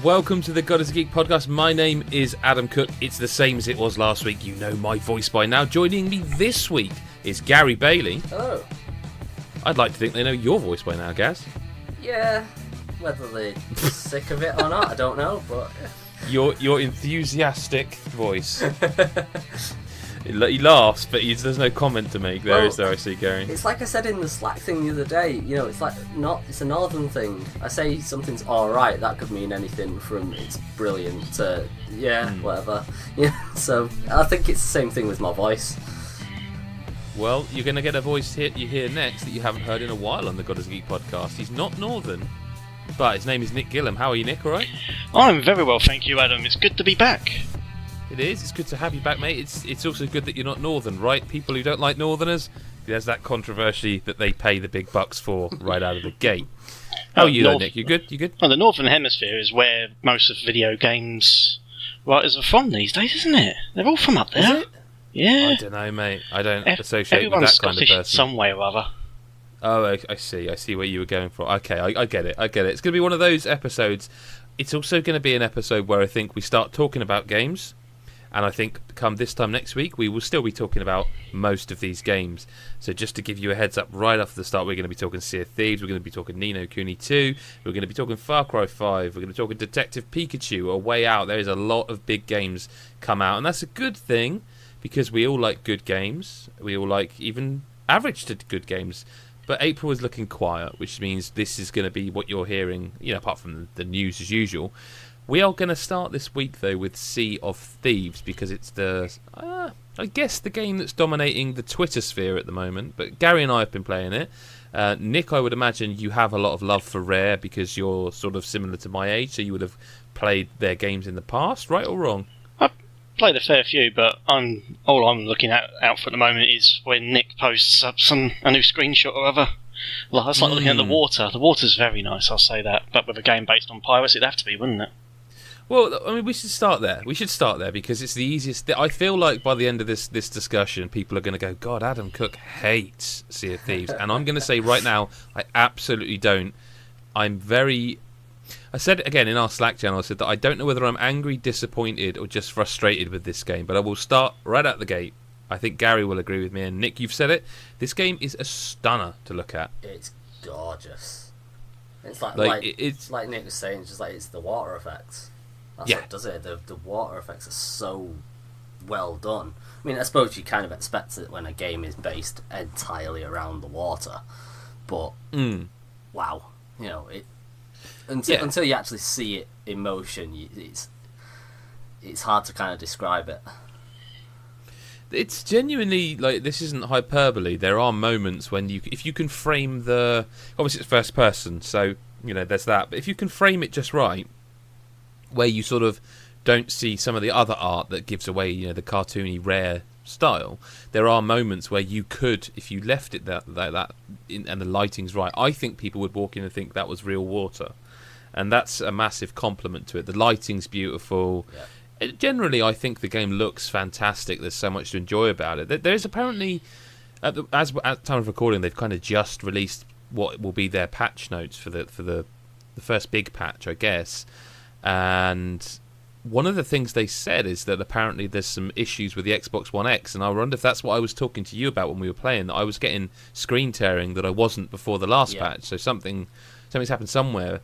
welcome to the God is a Geek podcast. My name is Adam Cook. It's the same as it was last week. You know my voice by now. Joining me this week is Gary Bailey. Hello. I'd like to think they know your voice by now, Gaz. Yeah, whether they're sick of it or not, I don't know, but... Your enthusiastic voice. He laughs, but there's no comment to make. There, I see, Gary. It's like I said in the Slack thing the other day, you know, it's a northern thing. I say something's alright, that could mean anything from it's brilliant to, whatever. Yeah, so I think it's the same thing with my voice. Well, you're going to get a voice you hear next that you haven't heard in a while on the God is a Geek podcast. He's not northern, but his name is Nick Gillham. How are you, Nick, alright? I'm very well, thank you, Adam. It's good to be back. It is. It's good to have you back, mate. It's also good that you're not northern, right? People who don't like northerners, there's that controversy that they pay the big bucks for right out of the gate. How are you, though, Nick? You good? Well, the Northern Hemisphere is where most of video games writers are from these days, isn't it? They're all from up there. Is it? Yeah. I don't know, mate. I don't associate with that Scottish kind of person. Some way or other. Oh, I see. I see where you were going for. Okay, I get it. It's going to be one of those episodes. It's also going to be an episode where I think we start talking about games. And I think come this time next week, we will still be talking about most of these games. So just to give you a heads up right off the start, we're going to be talking Sea of Thieves, we're going to be talking No Kuni 2, we're going to be talking Far Cry 5, we're going to be talking Detective Pikachu, A Way Out. There is a lot of big games come out, and that's a good thing, because we all like good games. We all like even average to good games. But April is looking quiet, which means this is going to be what you're hearing, apart from the news as usual. We are going to start this week, though, with Sea of Thieves, because it's I guess the game that's dominating the Twitter sphere at the moment. But Gary and I have been playing it. Nick, I would imagine you have a lot of love for Rare, because you're sort of similar to my age, so you would have played their games in the past, right or wrong? I've played a fair few, but all I'm looking out for at the moment is when Nick posts up a new screenshot or other. Well, it's like looking at the water. The water's very nice, I'll say that. But with a game based on pirates, it'd have to be, wouldn't it? Well, I mean, we should start there. Because it's the easiest. I feel like by the end of this discussion, people are going to go, God, Adam Cook hates Sea of Thieves. And I'm going to say right now, I absolutely don't. I said it again in our Slack channel, I said that I don't know whether I'm angry, disappointed, or just frustrated with this game. But I will start right out the gate. I think Gary will agree with me. And Nick, you've said it. This game is a stunner to look at. It's gorgeous. It's like Nick was saying, just like it's the water effects. That's what does it. The water effects are so well done. I mean, I suppose you kind of expect it when a game is based entirely around the water, but wow, until you actually see it in motion, it's hard to kind of describe it. It's genuinely, like, this isn't hyperbole. There are moments when if you can frame obviously it's first person, so there's that. But if you can frame it just right, where you sort of don't see some of the other art that gives away, the cartoony Rare style, there are moments where you could, if you left it that and the lighting's right, I think people would walk in and think that was real water, and that's a massive compliment to it. The lighting's beautiful. Yeah. Generally, I think the game looks fantastic. There's so much to enjoy about it. There's apparently, at the time of recording, they've kind of just released what will be their patch notes for the first big patch, I guess. And one of the things they said is that apparently there's some issues with the Xbox One X, and I wonder if that's what I was talking to you about when we were playing, that I was getting screen tearing that I wasn't before the last patch. So something's happened somewhere.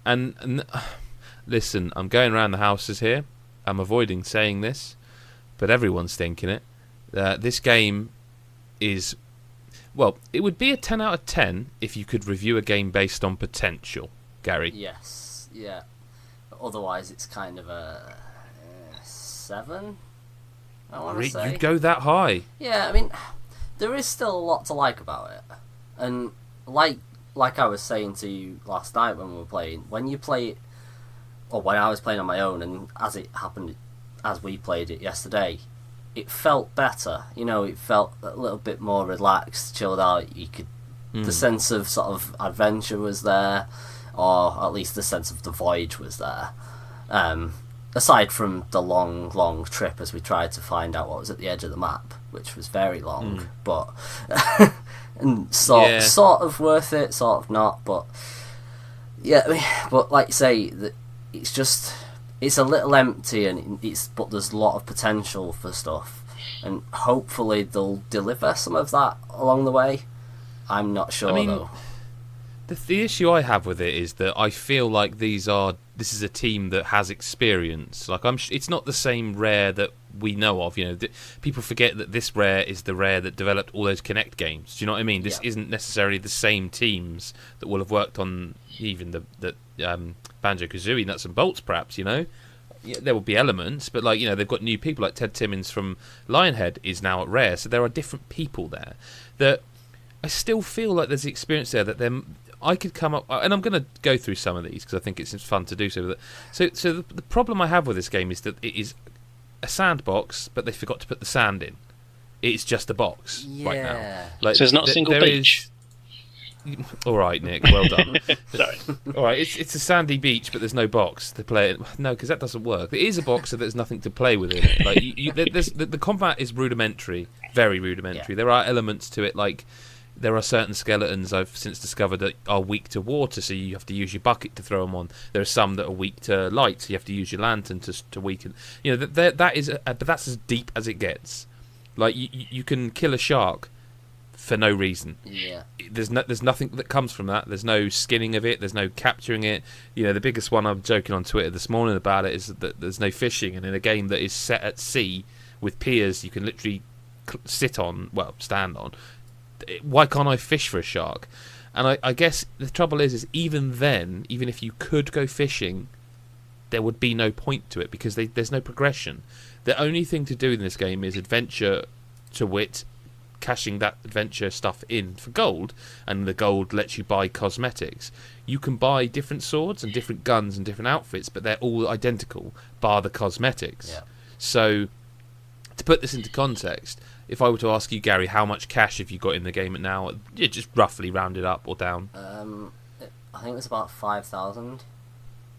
And listen, I'm going around the houses here. I'm avoiding saying this, but everyone's thinking it. This game is, well, it would be a 10 out of 10 if you could review a game based on potential, Gary. Yes, yeah. Otherwise, it's kind of a 7, I want to say. You'd go that high? Yeah, I mean, there is still a lot to like about it. And like I was saying to you last night when we were playing, when you play it, or when I was playing on my own, and as it happened, as we played it yesterday, it felt better. It felt a little bit more relaxed, chilled out. The sense of sort of adventure was there, or at least the sense of the voyage was there. Aside from the long trip as we tried to find out what was at the edge of the map, which was very long, but and sort of worth it, sort of not. But yeah, I mean, but like you say, it's just it's a little empty, and but there's a lot of potential for stuff, and hopefully they'll deliver some of that along the way. I'm not sure though. The issue I have with it is that I feel like this is a team that has experience. Like it's not the same Rare that we know of. People forget that this Rare is the Rare that developed all those Kinect games. Do you know what I mean? This isn't necessarily the same teams that will have worked on even the Banjo-Kazooie nuts and bolts. Perhaps there will be elements, but they've got new people like Ted Timmins from Lionhead is now at Rare, so there are different people there that I still feel like there's the experience there that I could come up, and I'm going to go through some of these because I think it's fun to do so. So the problem I have with this game is that it is a sandbox, but they forgot to put the sand in. It's just a box right now. So there's not a single beach. All right, Nick. Well done. Sorry. All right, it's a sandy beach, but there's no box to play it. No, because that doesn't work. It is a box, so there's nothing to play with in it. Like the combat is rudimentary, very rudimentary. Yeah. There are elements to it, like there are certain skeletons I've since discovered that are weak to water, so you have to use your bucket to throw them on. There are some that are weak to light, so you have to use your lantern to weaken. That is, but that's as deep as it gets. Like you can kill a shark for no reason. Yeah. There's nothing that comes from that. There's no skinning of it. There's no capturing it. The biggest one I'm joking on Twitter this morning about it is that there's no fishing, and in a game that is set at sea with piers you can literally stand on. Why can't I fish for a shark? And I guess the trouble is even then, even if you could go fishing, there would be no point to it because there's no progression. The only thing to do in this game is adventure, to wit, cashing that adventure stuff in for gold, and the gold lets you buy cosmetics. You can buy different swords and different guns and different outfits, but they're all identical, bar the cosmetics. Yeah. So, to put this into context, if I were to ask you, Gary, how much cash have you got in the game at now? Just roughly rounded up or down. I think it was about 5,000.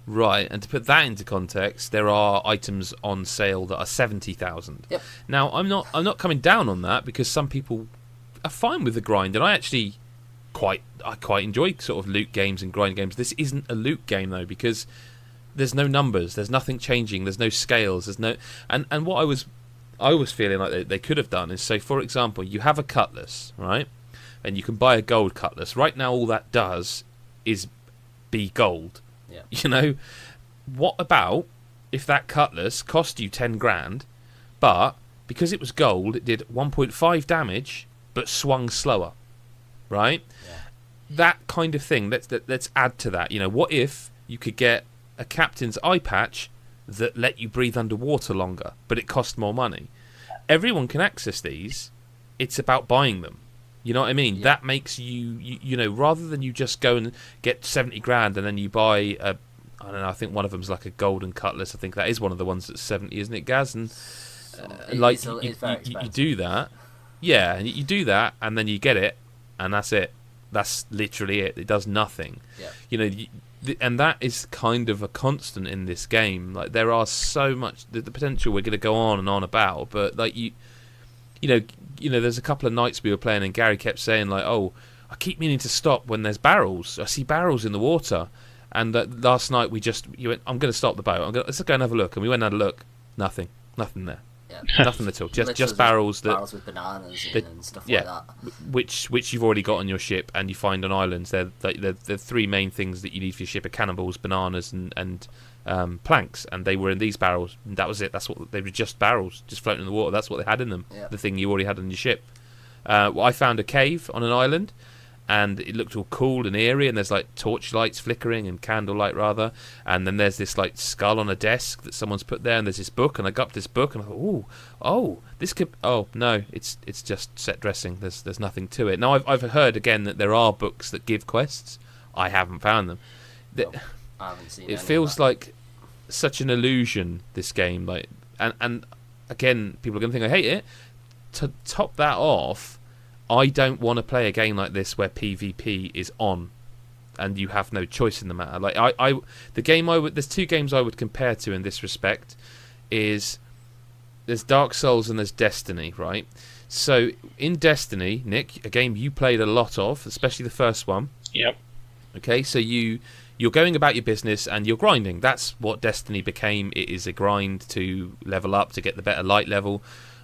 Right, and to put that into context, there are items on sale that are 70,000. Yep. Now, I'm not coming down on that because some people are fine with the grind, and I actually quite enjoy sort of loot games and grind games. This isn't a loot game though because there's no numbers, there's nothing changing, there's no scales, there's no and what I was feeling like they could have done is, so for example, you have a cutlass, right? And you can buy a gold cutlass. Right now all that does is be gold. Yeah. What about if that cutlass cost you 10 grand, but because it was gold, it did 1.5 damage, but swung slower, right? Yeah. That kind of thing. Let's add to that. What if you could get a captain's eye patch that let you breathe underwater longer, but it cost more money? Everyone can access these. It's about buying them. You know what I mean? Yeah. That makes you rather than you just go and get 70 grand and then you buy I don't know, I think one of them's like a golden cutlass. I think that is one of the ones that's 70, isn't it, Gaz? And you do that. Yeah, and you do that and then you get it and that's it. That's literally it. It does nothing. Yeah. And that is kind of a constant in this game. Like there are so much the potential we're going to go on and on about, but like there's a couple of nights we were playing and Gary kept saying like, "Oh, I keep meaning to stop when there's barrels. I see barrels in the water." And last night you went, "I'm going to stop the boat. Let's go and have a look." And we went and had a look. Nothing there. Yeah. Nothing at all. Just barrels with bananas and stuff like that. Which you've already got on your ship and you find on islands. They're the three main things that you need for your ship are cannonballs, bananas, and planks. And they were in these barrels. And that was it. They were just barrels, just floating in the water. That's what they had in them. Yeah. The thing you already had on your ship. I found a cave on an island. And it looked all cool and eerie, and there's like torch lights flickering and candlelight rather, and then there's this like skull on a desk that someone's put there, and there's this book, and I got up this book and I thought, this could, no, it's just set dressing. There's nothing to it. Now I've heard again that there are books that give quests. I haven't found them. I haven't seen. It feels like such an illusion, this game, like, and again, people are going to think I hate it. To top that off, I don't want to play a game like this where PvP is on, and you have no choice in the matter. Like there's two games I would compare to in this respect. There's Dark Souls and there's Destiny, right? So in Destiny, Nick, a game you played a lot of, especially the first one. Yep. Okay, so you you're going about your business and you're grinding. That's what Destiny became. It is a grind to level up, to get the better light level.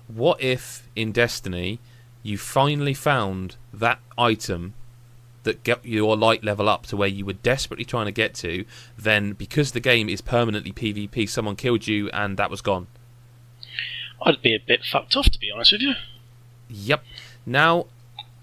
What if in Destiny you finally found that item that get your light level up to where you were desperately trying to get to, then because the game is permanently PvP, someone killed you and that was gone? I'd be a bit fucked off, to be honest with you. Yep. Now,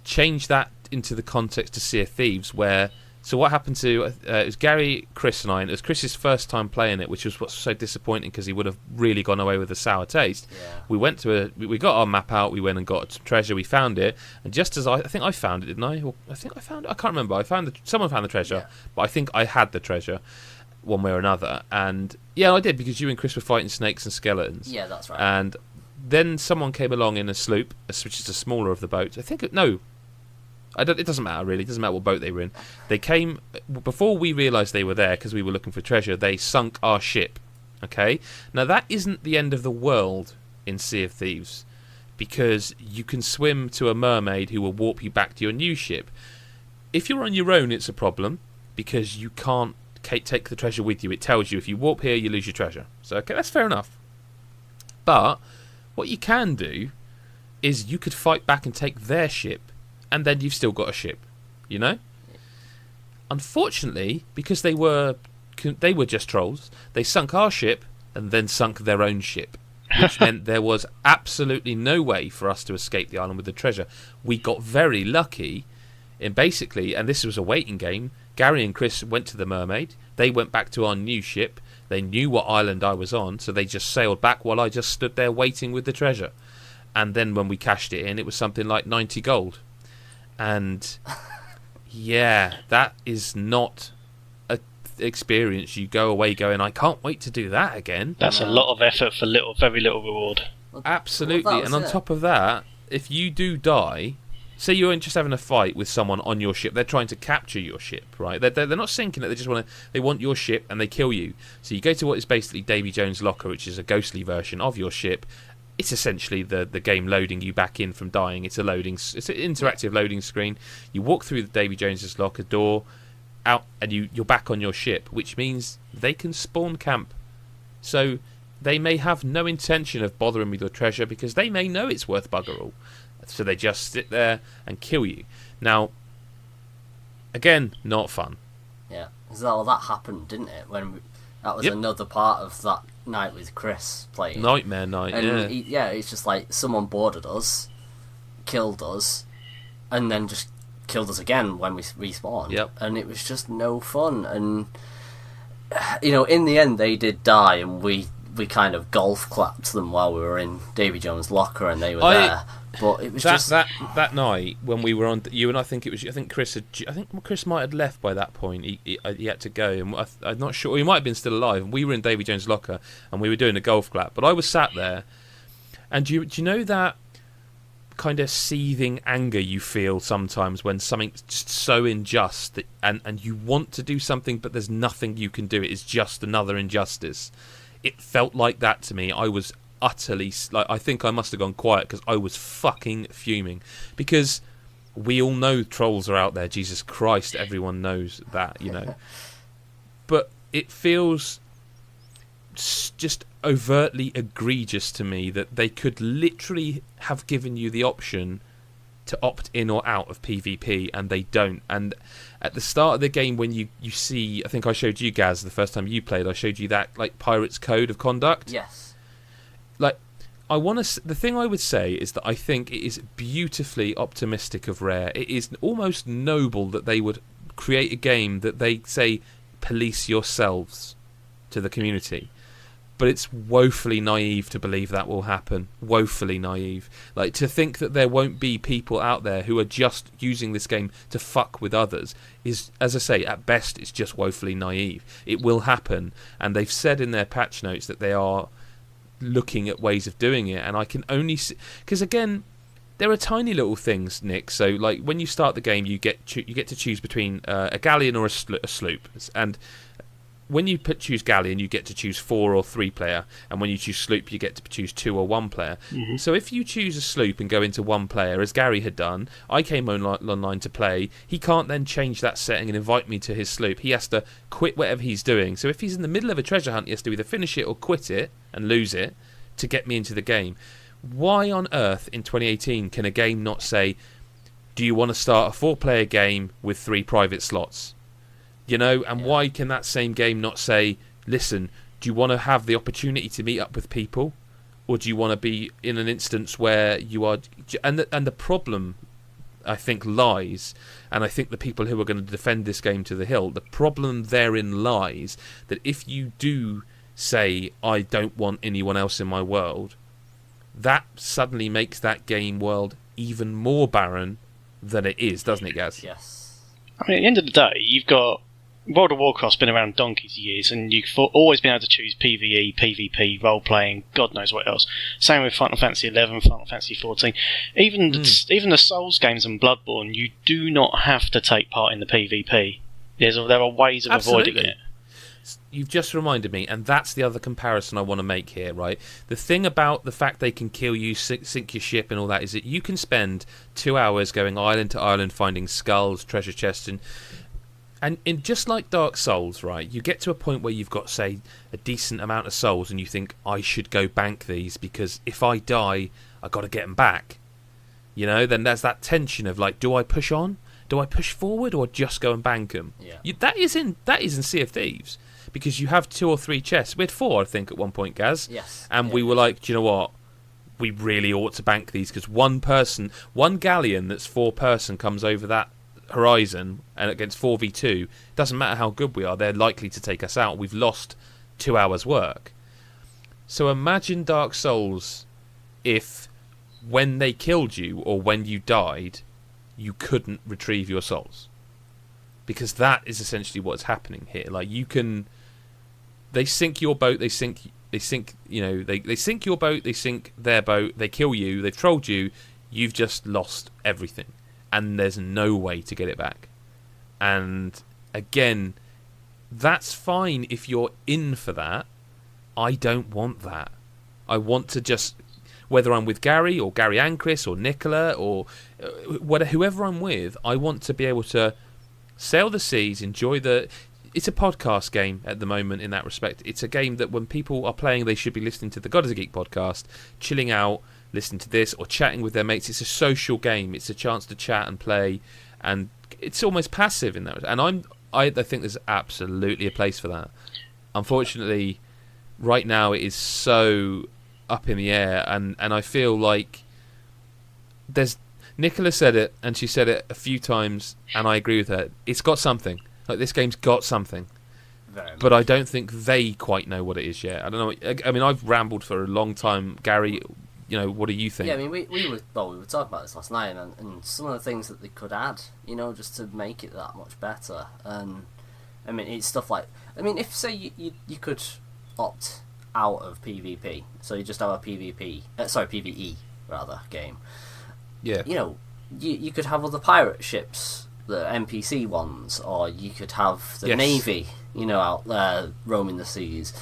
change that into the context of Sea of Thieves, where... So what happened to... it was Gary, Chris and I, and it was Chris's first time playing it, which was what's so disappointing because he would have really gone away with a sour taste. Yeah. We went to we got our map out, we went and got some treasure, we found it, and just as I think I found it, didn't I? Or I think I found it, I can't remember. Someone found the treasure, but I think I had the treasure one way or another. And yeah, I did, because you and Chris were fighting snakes and skeletons. Yeah, that's right. And then someone came along in a sloop, which is the smaller of the boats. I think it doesn't matter really. It doesn't matter what boat they were in. They came before we realised they were there because we were looking for treasure. They sunk our ship. Okay, now that isn't the end of the world in Sea of Thieves, because you can swim to a mermaid who will warp you back to your new ship. If you're on your own, it's a problem because you can't take the treasure with you. It tells you if you warp here, you lose your treasure. So okay, that's fair enough. But what you can do is you could fight back and take their ship, and then you've still got a ship, you know? Unfortunately, because they were just trolls, they sunk our ship and then sunk their own ship, which meant there was absolutely no way for us to escape the island with the treasure. We got very lucky in basically, and this was a waiting game, Gary and Chris went to the mermaid, they went back to our new ship, they knew what island I was on, so they just sailed back while I just stood there waiting with the treasure. And then when we cashed it in, it was something like 90 gold. And yeah, that is not an experience you go away going, I can't wait to do that again. That's a lot of effort for very little reward. Absolutely. Well, and on top of that, if you do die, say you're just having a fight with someone on your ship, they're trying to capture your ship, right? They're not sinking it, they want your ship and they kill you. So you go to what is basically Davy Jones' locker, which is a ghostly version of your ship. It's essentially the game loading you back in from dying. It's an interactive loading screen. You walk through the Davy Jones's locker door, out, and you're back on your ship, which means they can spawn camp. So they may have no intention of bothering with your treasure because they may know it's worth bugger all. So they just sit there and kill you. Now, again, not fun. Yeah, so that happened, didn't it? That was another part of that night with Chris playing. Nightmare night, and yeah. It's just like someone boarded us, killed us, and then just killed us again when we respawned. Yep. And it was just no fun. And, in the end they did die, and we kind of golf clapped them while we were in Davy Jones' locker and they were there. But it was that night when we were on you and I think Chris might have left by that point. He had to go, and I'm not sure. He might have been still alive. And we were in Davy Jones' locker and we were doing a golf clap. But I was sat there, and do you know that kind of seething anger you feel sometimes when something's just so unjust and you want to do something but there's nothing you can do. It is just another injustice. It felt like that to me. I was utterly... I think I must have gone quiet because I was fucking fuming. Because we all know trolls are out there. Jesus Christ, everyone knows that, But it feels just overtly egregious to me that they could literally have given you the option to opt in or out of PvP, and they don't. And at the start of the game, when you see, I think I showed you, Gaz, the first time you played, I showed you that pirate's code of conduct. Yes. The thing I would say is that I think it is beautifully optimistic of Rare. It is almost noble that they would create a game that they say police yourselves to the community. But it's woefully naive to believe that will happen. Woefully naive. To think that there won't be people out there who are just using this game to fuck with others is, as I say, at best it's just woefully naive. It will happen, and they've said in their patch notes that they are looking at ways of doing it, and I can only see... Because again, there are tiny little things, Nick. So, when you start the game, you get to choose between a galleon or a sloop. And when you choose Galleon, you get to choose 4 or 3 player, and when you choose Sloop, you get to choose 2 or 1 player. Mm-hmm. So if you choose a Sloop and go into 1 player, as Gary had done, I came online to play. He can't then change that setting and invite me to his Sloop. He has to quit whatever he's doing. So if he's in the middle of a treasure hunt, he has to either finish it or quit it and lose it to get me into the game. Why on earth in 2018 can a game not say, do you want to start a 4-player game with 3 private slots? You know, and why can that same game not say, listen, do you want to have the opportunity to meet up with people, or do you want to be in an instance where you are? And the problem, I think, lies, and I think the people who are going to defend this game to the hill, the problem therein lies that if you do say, I don't want anyone else in my world, that suddenly makes that game world even more barren than it is, doesn't it, Gaz? Yes. I mean, at the end of the day, you've got World of Warcraft's been around donkeys of years, and you've always been able to choose PvE, PvP, role-playing, God knows what else. Same with Final Fantasy 11, Final Fantasy 14. Even the Souls games and Bloodborne, you do not have to take part in the PvP. There are ways of avoiding it. You've just reminded me, and that's the other comparison I want to make here, right? The thing about the fact they can kill you, sink your ship and all that is that you can spend 2 hours going island to island finding skulls, treasure chests, and in just like Dark Souls, right, you get to a point where you've got, say, a decent amount of souls and you think, I should go bank these because if I die, I've got to get them back. You know, then there's that tension of like, do I push on? Do I push forward or just go and bank them? Yeah. That is in Sea of Thieves because you have 2 or 3 chests. We had 4, I think, at one point, Gaz. Yes. And we were like, do you know what? We really ought to bank these because one galleon that's 4-person comes over that horizon and against 4v2, doesn't matter how good we are, they're likely to take us out. We've lost 2 hours work. So imagine Dark Souls if when they killed you or when you died you couldn't retrieve your souls, because that is essentially what's happening here. Like, they sink your boat, they sink your boat, they sink their boat, they kill you, they've trolled you, you've just lost everything and there's no way to get it back. And again, that's fine if you're in for that. I don't want that. I want to just, whether I'm with Gary or Gary and Chris or Nicola or whoever I'm with, I want to be able to sail the seas, enjoy it's a podcast game at the moment in that respect. It's a game that when people are playing, they should be listening to the God is a Geek podcast, chilling out, listening to this, or chatting with their mates. It's a social game. It's a chance to chat and play, and it's almost passive in that. And I think there's absolutely a place for that. Unfortunately, right now it is so up in the air, and I feel like Nicola said it, and she said it a few times, and I agree with her. It's got something. Like, this game's got something. But I don't think they quite know what it is yet. I don't know. I mean, I've rambled for a long time. Gary, you know, what do you think? Yeah, I mean, we were talking about this last night, and some of the things that they could add, you know, just to make it that much better. And I mean, it's stuff like, I mean, if say you could opt out of PvP, so you just have a PvE rather game. Yeah. You know, you could have other pirate ships, the NPC ones, or you could have the Navy, you know, out there roaming the seas.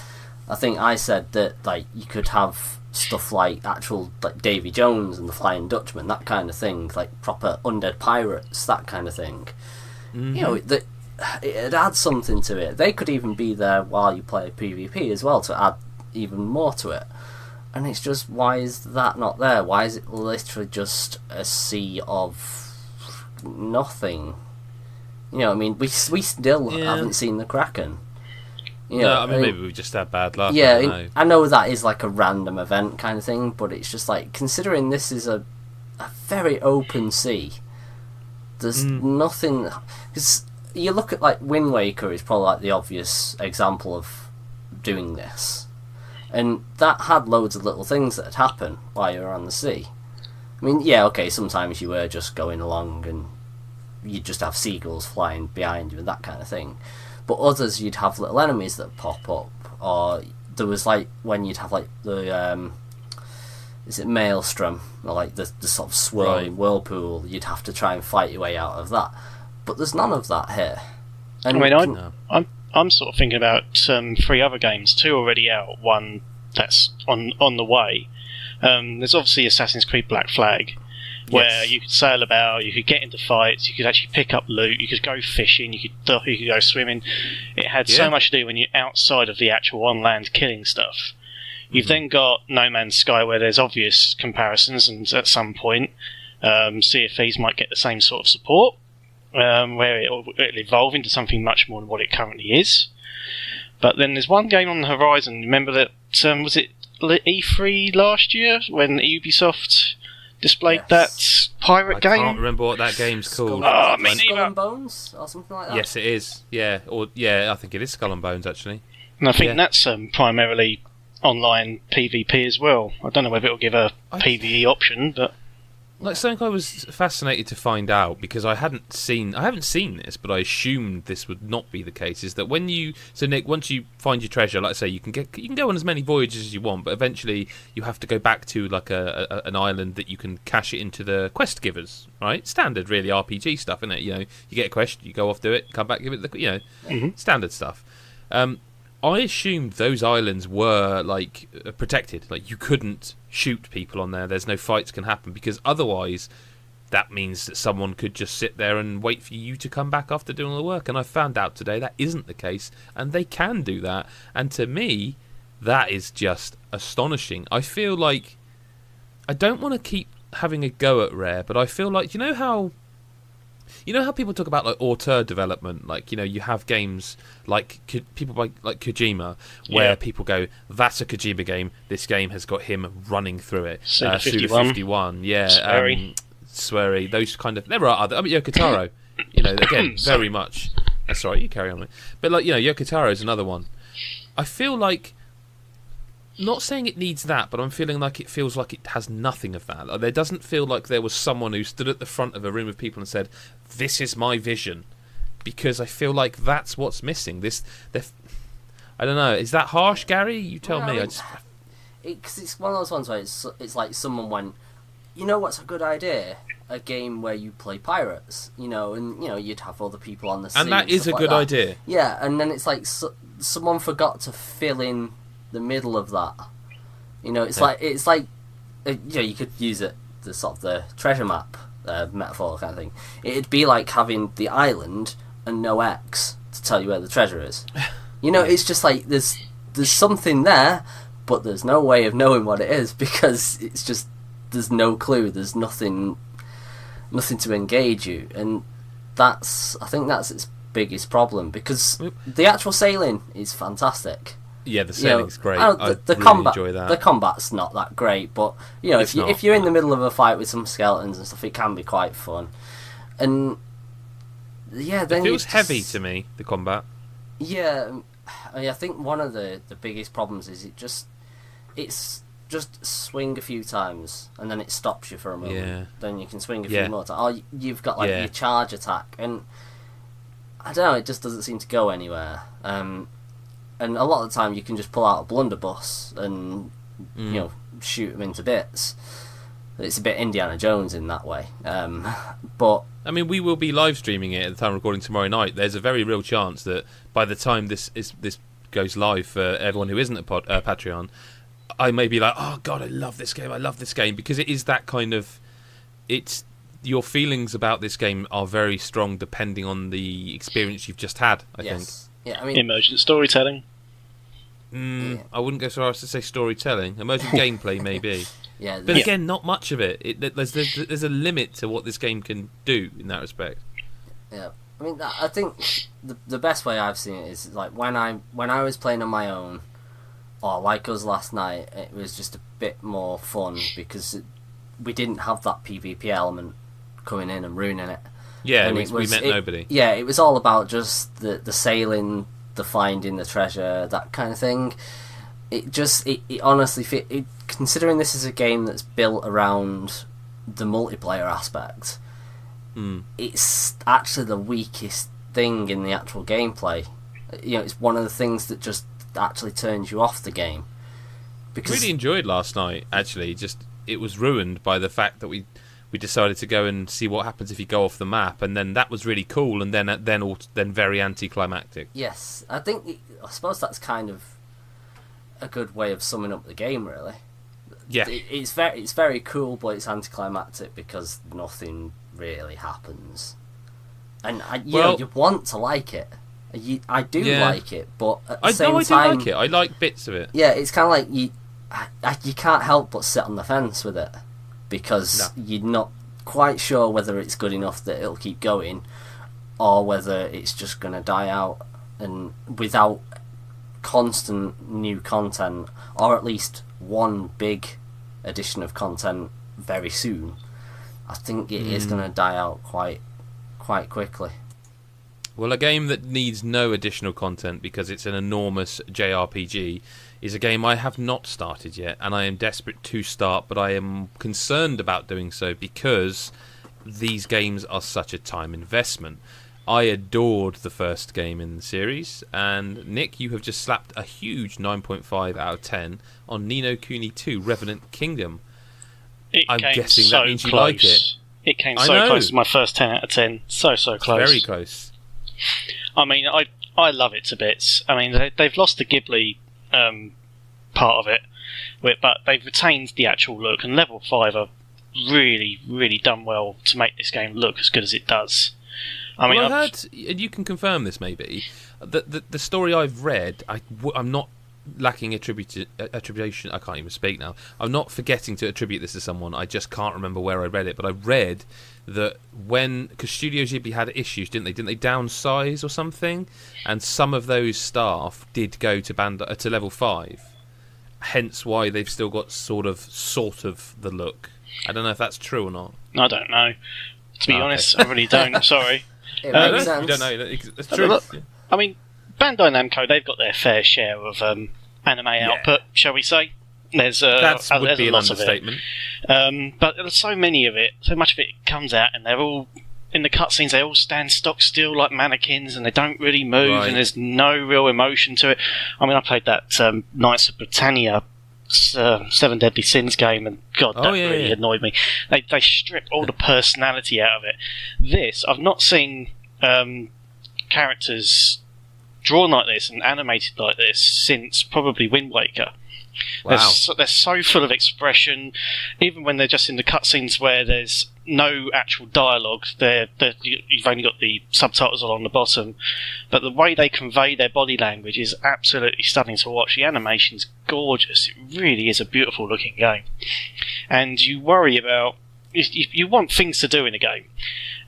I think I said that, like, you could have stuff like actual, like, Davy Jones and the Flying Dutchman, that kind of thing, like proper undead pirates, that kind of thing. Mm-hmm. You know, it adds something to it. They could even be there while you play PvP as well to add even more to it. And it's just, why is that not there? Why is it literally just a sea of nothing? You know, I mean, we still haven't seen the Kraken. You know, I mean, maybe we just had bad luck. Yeah, I know that is like a random event kind of thing, but it's just like, considering this is a very open sea, there's nothing. Because you look at, like, Wind Waker is probably like the obvious example of doing this. And that had loads of little things that had happened while you were on the sea. I mean, yeah, okay, sometimes you were just going along and you'd just have seagulls flying behind you and that kind of thing. But others, you'd have little enemies that pop up. Or there was, like, when you'd have, like, the, is it Maelstrom? Or, like, the sort of swirling whirlpool, you'd have to try and fight your way out of that. But there's none of that here. And I mean, I'm sort of thinking about 3 other games, 2 already out, 1 that's on the way. There's obviously Assassin's Creed Black Flag, where you could sail about, you could get into fights, you could actually pick up loot, you could go fishing, you could go swimming. It had so much to do when you're outside of the actual on-land killing stuff. You've then got No Man's Sky, where there's obvious comparisons, and at some point, Sea of Thieves might get the same sort of support, where it'll evolve into something much more than what it currently is. But then there's one game on the horizon. Remember that, was it E3 last year, when Ubisoft displayed that pirate game? I can't remember what that game's called. Me Skull neither. and Bones or something like that. Yes, it is. Yeah, I think it is Skull and Bones actually. And I think that's primarily online PvP as well. I don't know whether it'll give a PvE option, but like something I was fascinated to find out, because I haven't seen this, but I assumed this would not be the case. Is that Nick, once you find your treasure, like I say, you can go on as many voyages as you want, but eventually you have to go back to like an island that you can cash it into the quest givers, right? Standard, really, RPG stuff, isn't it? You get a quest, you go off, do it, come back, give it standard stuff. I assumed those islands were like protected, like you couldn't shoot people on there. There's no fights can happen, because otherwise that means that someone could just sit there and wait for you to come back after doing all the work. And I found out today that isn't the case, and they can do that. And to me, that is just astonishing. I feel like I don't want to keep having a go at Rare, but I feel like you know how people talk about like auteur development, like you have games like people like Kojima, where people go, that's a Kojima game. This game has got him running through it. Suda 51, Swery, those kind of. There are other. I mean, Yoko Taro, again, very much. That's all right. You carry on, mate. But like Yoko Taro is another one. I feel like. Not saying it needs that, but I'm feeling like it feels like it has nothing of that. Like, there doesn't feel like there was someone who stood at the front of a room of people and said, "This is my vision," because I feel like that's what's missing. I don't know. Is that harsh, Gary? You tell me. Because it's one of those ones where it's like someone went, what's a good idea? A game where you play pirates, and you'd have other people on the sea. And that is a good idea. Yeah, and then it's like someone forgot to fill in the middle of that. It's like you could use it, the sort of the treasure map metaphor kind of thing. It'd be like having the island and no X to tell you where the treasure is. It's just like there's something there, but there's no way of knowing what it is, because it's just there's no clue. There's nothing to engage you, and I think that's its biggest problem, because the actual sailing is fantastic. Yeah, the sailing's great. I really enjoy that. The combat's not that great, but if you're in the middle of a fight with some skeletons and stuff, it can be quite fun. And then it feels heavy to me, the combat. Yeah, I think one of the biggest problems is it's just swing a few times and then it stops you for a moment. Yeah. Then you can swing a few more times. Or you've got your charge attack, and I don't know, it just doesn't seem to go anywhere. And a lot of the time you can just pull out a blunderbuss and shoot them into bits. It's a bit Indiana Jones in that way. But I mean, we will be live streaming it at the time of recording tomorrow night. There's a very real chance that by the time this goes live for everyone who isn't a Patreon, I may be like, oh god, I love this game, because it is that kind of. It's your feelings about this game are very strong depending on the experience you've just had. I think. Yeah, I mean, emergent storytelling. I wouldn't go so far as to say storytelling. Emergent gameplay, maybe. Yeah, but again, not much of it. There's a limit to what this game can do in that respect. Yeah, I mean, I think the best way I've seen it is like when I was playing on my own, or like us last night, it was just a bit more fun because we didn't have that PvP element coming in and ruining it. Yeah, we met nobody. Yeah, it was all about just the sailing, the finding the treasure, that kind of thing. It honestly, considering this is a game that's built around the multiplayer aspect, it's actually the weakest thing in the actual gameplay. It's one of the things that just actually turns you off the game. Because really enjoyed last night. Actually, just it was ruined by the fact that we we decided to go and see what happens if you go off the map, and then that was really cool, and then very anticlimactic. Yes, I suppose that's kind of a good way of summing up the game, really. Yeah, it's very cool, but it's anticlimactic because nothing really happens. And you want to like it. I do like it, but at the same time, I do like it. I like bits of it. Yeah, it's kind of like you can't help but sit on the fence with it because you're not quite sure whether it's good enough that it'll keep going, or whether it's just going to die out, and without constant new content, or at least one big edition of content very soon, I think it is going to die out quite quickly. Well, a game that needs no additional content because it's an enormous JRPG is a game I have not started yet, and I am desperate to start, but I am concerned about doing so because these games are such a time investment. I adored the first game in the series, and Nick, you have just slapped a huge 9.5 out of 10 on Ni no Kuni 2 Revenant Kingdom. I'm guessing that means you like it. It came so close to my first 10 out of 10. So close. Very close. I mean, I love it to bits. I mean, they've lost the Ghibli part of it, but they've retained the actual look, and Level 5 are really, really done well to make this game look as good as it does. I mean, I've heard, and you can confirm this maybe, the story I've read, I'm not lacking attribution. I can't even speak now. I'm not forgetting to attribute this to someone. I just can't remember where I read it, but I read that because Studio Ghibli had issues, didn't they downsize or something, and some of those staff did go to Level 5, hence why they've still got sort of the look. I don't know if that's true or not. I don't know, to be honest. I really don't. Sorry. It makes sense. You don't know. It's true. I mean, Bandai Namco, they've got their fair share of anime output, shall we say. There's would be a an lot of understatement. But there's so much of it comes out, and they're all in the cutscenes. They all stand stock still like mannequins, and they don't really move, and there's no real emotion to it. I mean, I played that Knights of Britannia 7 Deadly Sins game, and God, that really annoyed me. They strip all the personality out of it. This, I've not seen characters drawn like this and animated like this since probably Wind Waker. Wow. They're so full of expression, even when they're just in the cutscenes where there's no actual dialogue. You've only got the subtitles along the bottom, but the way they convey their body language is absolutely stunning to watch. The animation's gorgeous. It really is a beautiful looking game, and you worry about you want things to do in a game,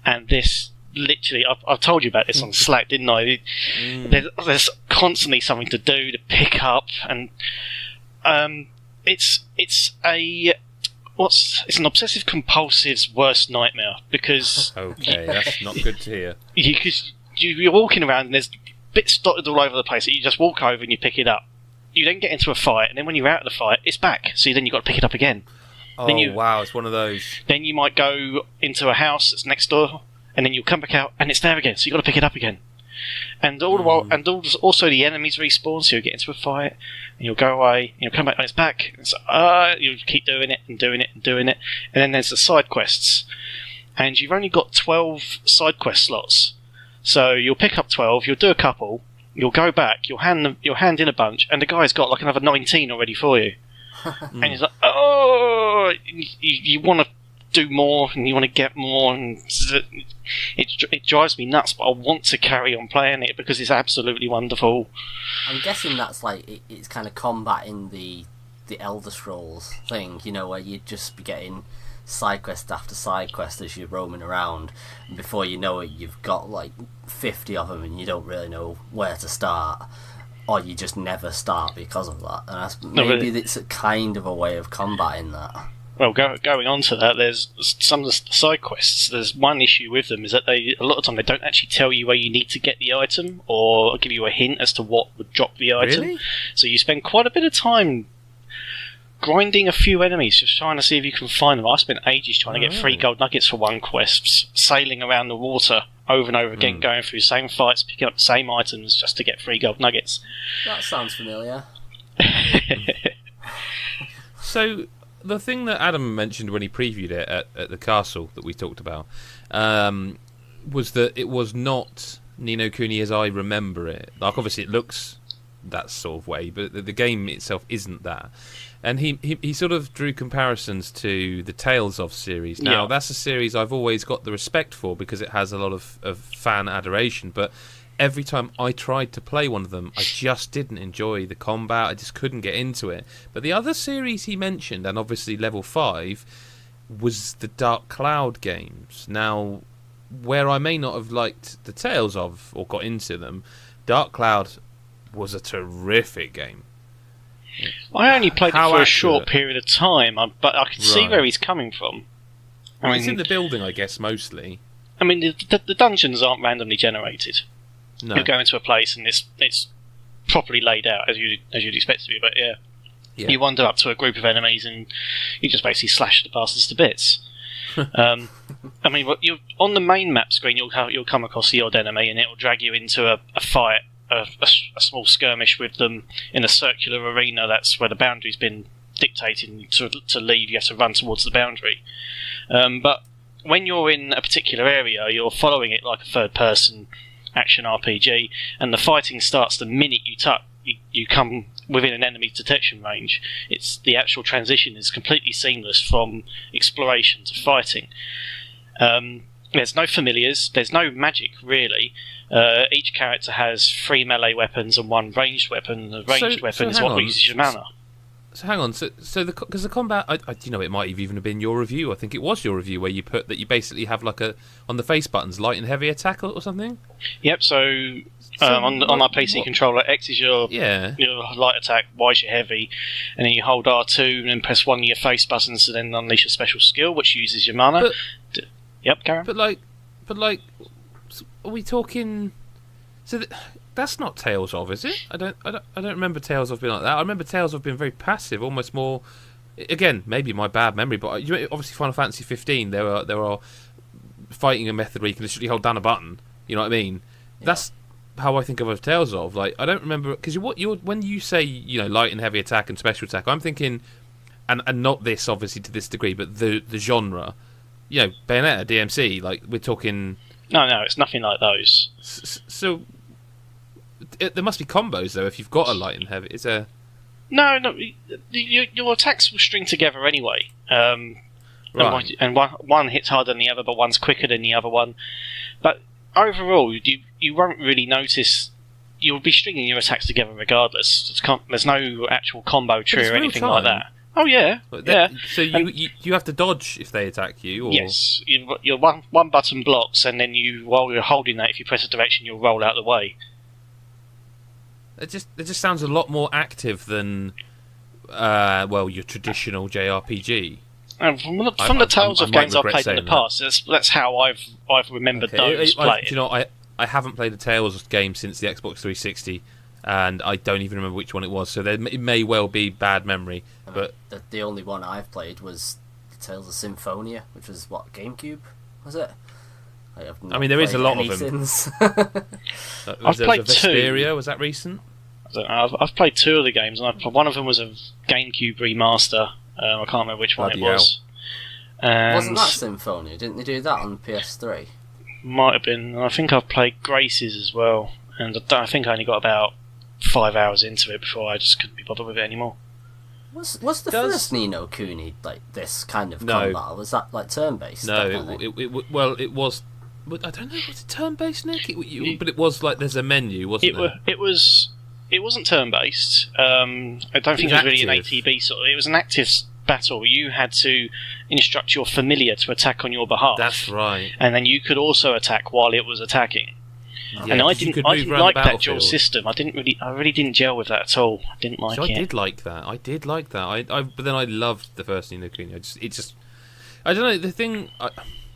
and this. Literally, I've told you about this on Slack, didn't I? There's constantly something to do, to pick up, and it's an obsessive compulsive's worst nightmare, because that's not good to hear. You're walking around and there's bits dotted all over the place that you just walk over and you pick it up. You then get into a fight, and then when you're out of the fight, it's back. So then you've got to pick it up again. Wow, it's one of those. Then you might go into a house that's next door, and then you'll come back out, and it's there again, so you've got to pick it up again. And all the while, also the enemies respawn, so you'll get into a fight, and you'll go away, and you'll come back, and it's back. And so, you'll keep doing it, and doing it, and doing it. And then there's the side quests. And you've only got 12 side quest slots. So you'll pick up 12, you'll do a couple, you'll go back, you'll hand in a bunch, and the guy's got like another 19 already for you. And he's like, you want to do more, and you want to get more, and it drives me nuts, but I want to carry on playing it because it's absolutely wonderful. I'm guessing that's like it's kind of combating the Elder Scrolls thing, where you'd just be getting side quest after side quest as you're roaming around, and before you know it, you've got like 50 of them, and you don't really know where to start, or you just never start because of that. And maybe it's a kind of a way of combating that. Well, going on to that, there's some of the side quests. There's one issue with them is that a lot of time they don't actually tell you where you need to get the item or give you a hint as to what would drop the item. Really? So you spend quite a bit of time grinding a few enemies, just trying to see if you can find them. I spent ages trying to get 3 gold nuggets for one quest, sailing around the water over and over again, going through the same fights, picking up the same items just to get 3 gold nuggets. That sounds familiar. So, the thing that Adam mentioned when he previewed it at the castle that we talked about was that it was not Ni no Kuni as I remember it. Like, obviously it looks that sort of way, but the game itself isn't that. And he sort of drew comparisons to the Tales of series. Now, that's a series I've always got the respect for because it has a lot of fan adoration, but every time I tried to play one of them, I just didn't enjoy the combat. I just couldn't get into it. But the other series he mentioned, and obviously Level 5, was the Dark Cloud games. Now, where I may not have liked the Tales of or got into them, Dark Cloud was a terrific game. I only played it for a short period of time, but I can see where he's coming from. It's in the building, I guess, mostly. I mean, the dungeons aren't randomly generated. No. You go into a place and it's properly laid out as you'd expect it to be. But yeah, you wander up to a group of enemies and you just basically slash the bastards to bits. I mean, you're on the main map screen. You'll come across the odd enemy and it will drag you into a fight. A small skirmish with them in a circular arena. That's where the boundary's been dictated. To leave, you have to run towards the boundary. But when you're in a particular area, you're following it like a third-person action RPG, and the fighting starts the minute you come within an enemy's detection range. It's the actual transition is completely seamless from exploration to fighting. There's no familiars. There's no magic really. Each character has 3 melee weapons and 1 ranged weapon. The ranged weapon is what uses your mana. So hang on. Because the combat, it might have even been your review. I think it was your review where you put that you basically have like on the face buttons, light and heavy attack or something. Yep. So on my PC controller, X is your light attack, Y is your heavy, and then you hold R2 and then press one of your face buttons to then unleash a special skill which uses your mana. Yep, Karen. But are we talking? So that's not Tales of, is it? I don't remember Tales of being like that. I remember Tales of being very passive, almost more. Again, maybe my bad memory, but obviously Final Fantasy 15. There are fighting a method where you can literally hold down a button. You know what I mean? Yeah. That's how I think of Tales of. Like, I don't remember because when you say light and heavy attack and special attack, I'm thinking, and not this obviously to this degree, but the genre. Bayonetta, DMC. Like, we're talking. No, it's nothing like those. So there must be combos though. If you've got a light and heavy, it's a no. Your attacks will string together anyway. Right. And one hits harder than the other, but one's quicker than the other one. But overall, you won't really notice. You'll be stringing your attacks together regardless. There's no actual combo tree or anything like that. Oh yeah, yeah. So you have to dodge if they attack you, or yes, your one button blocks, and then while you're holding that, if you press a direction, you'll roll out of the way. It just sounds a lot more active than your traditional JRPG. And from the Tales of games I've played in the past, that's how I've remembered those played. I haven't played a Tales game since the Xbox 360. And I don't even remember which one it was, so it may well be bad memory. But the only one I've played was the Tales of Symphonia, which was GameCube, was it? There is a lot of them. I've played Vesperia, 2. Was that recent? I've played 2 of the games, and one of them was a GameCube remaster. I can't remember which one it was. Wasn't that Symphonia? Didn't they do that on PS3? Might have been. I think I've played Graces as well, and I think I only got about 5 hours into it before I just couldn't be bothered with it anymore. Was the first Ni no Kuni like this kind of combat? Was that like turn-based? No, it was. I don't know. Was it turn-based, Nick? But it was like there's a menu, wasn't there? It wasn't turn-based. I don't think it was really an ATB sort of. It was an active battle. You had to instruct your familiar to attack on your behalf. That's right. And then you could also attack while it was attacking. Yeah, and I didn't like that dual system. I really didn't gel with that at all. I didn't like it. I did like that. But then I loved the first Ni no Kuni. I don't know the thing,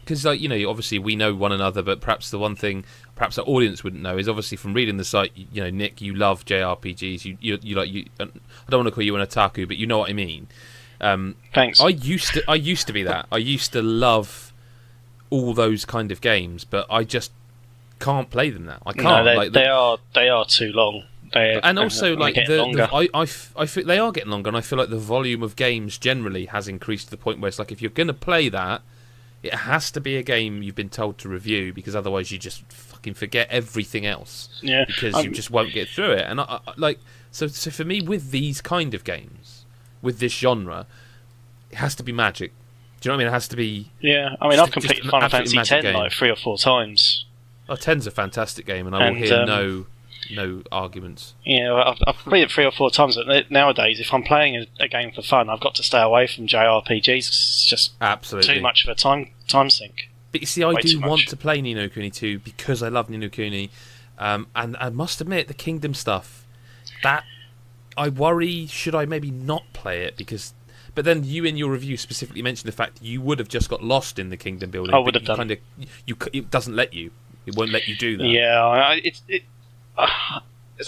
because obviously we know one another, but perhaps the one thing perhaps our audience wouldn't know is obviously from reading the site. Nick, you love JRPGs. You like I don't want to call you an otaku, but you know what I mean. Thanks. I used to be that. I used to love all those kind of games, but I just can't play them now. I can't. No, they are too long. And also, like longer. I feel they are getting longer, and I feel like the volume of games generally has increased to the point where it's like if you're going to play that, it has to be a game you've been told to review, because otherwise you just fucking forget everything else. Yeah, because you just won't get through it. And I like so for me, with these kind of games, with this genre, it has to be magic. Do you know what I mean? It has to be. Yeah, I mean, I've completed Final Fantasy X game. like 3 or 4 times. Oh, 10's a fantastic game, and I will hear no arguments. Yeah, I've played it 3 or 4 times, but nowadays, if I'm playing a game for fun, I've got to stay away from JRPGs. It's just absolutely too much of a time sink. But you see, I do want to play Ni no Kuni 2 because I love Ni no Kuni, and I must admit, the Kingdom stuff, that I worry, should I maybe not play it, because... But then you, in your review, specifically mentioned the fact you would have just got lost in the kingdom building. I would have done. It doesn't let you. It won't let you do that. Yeah,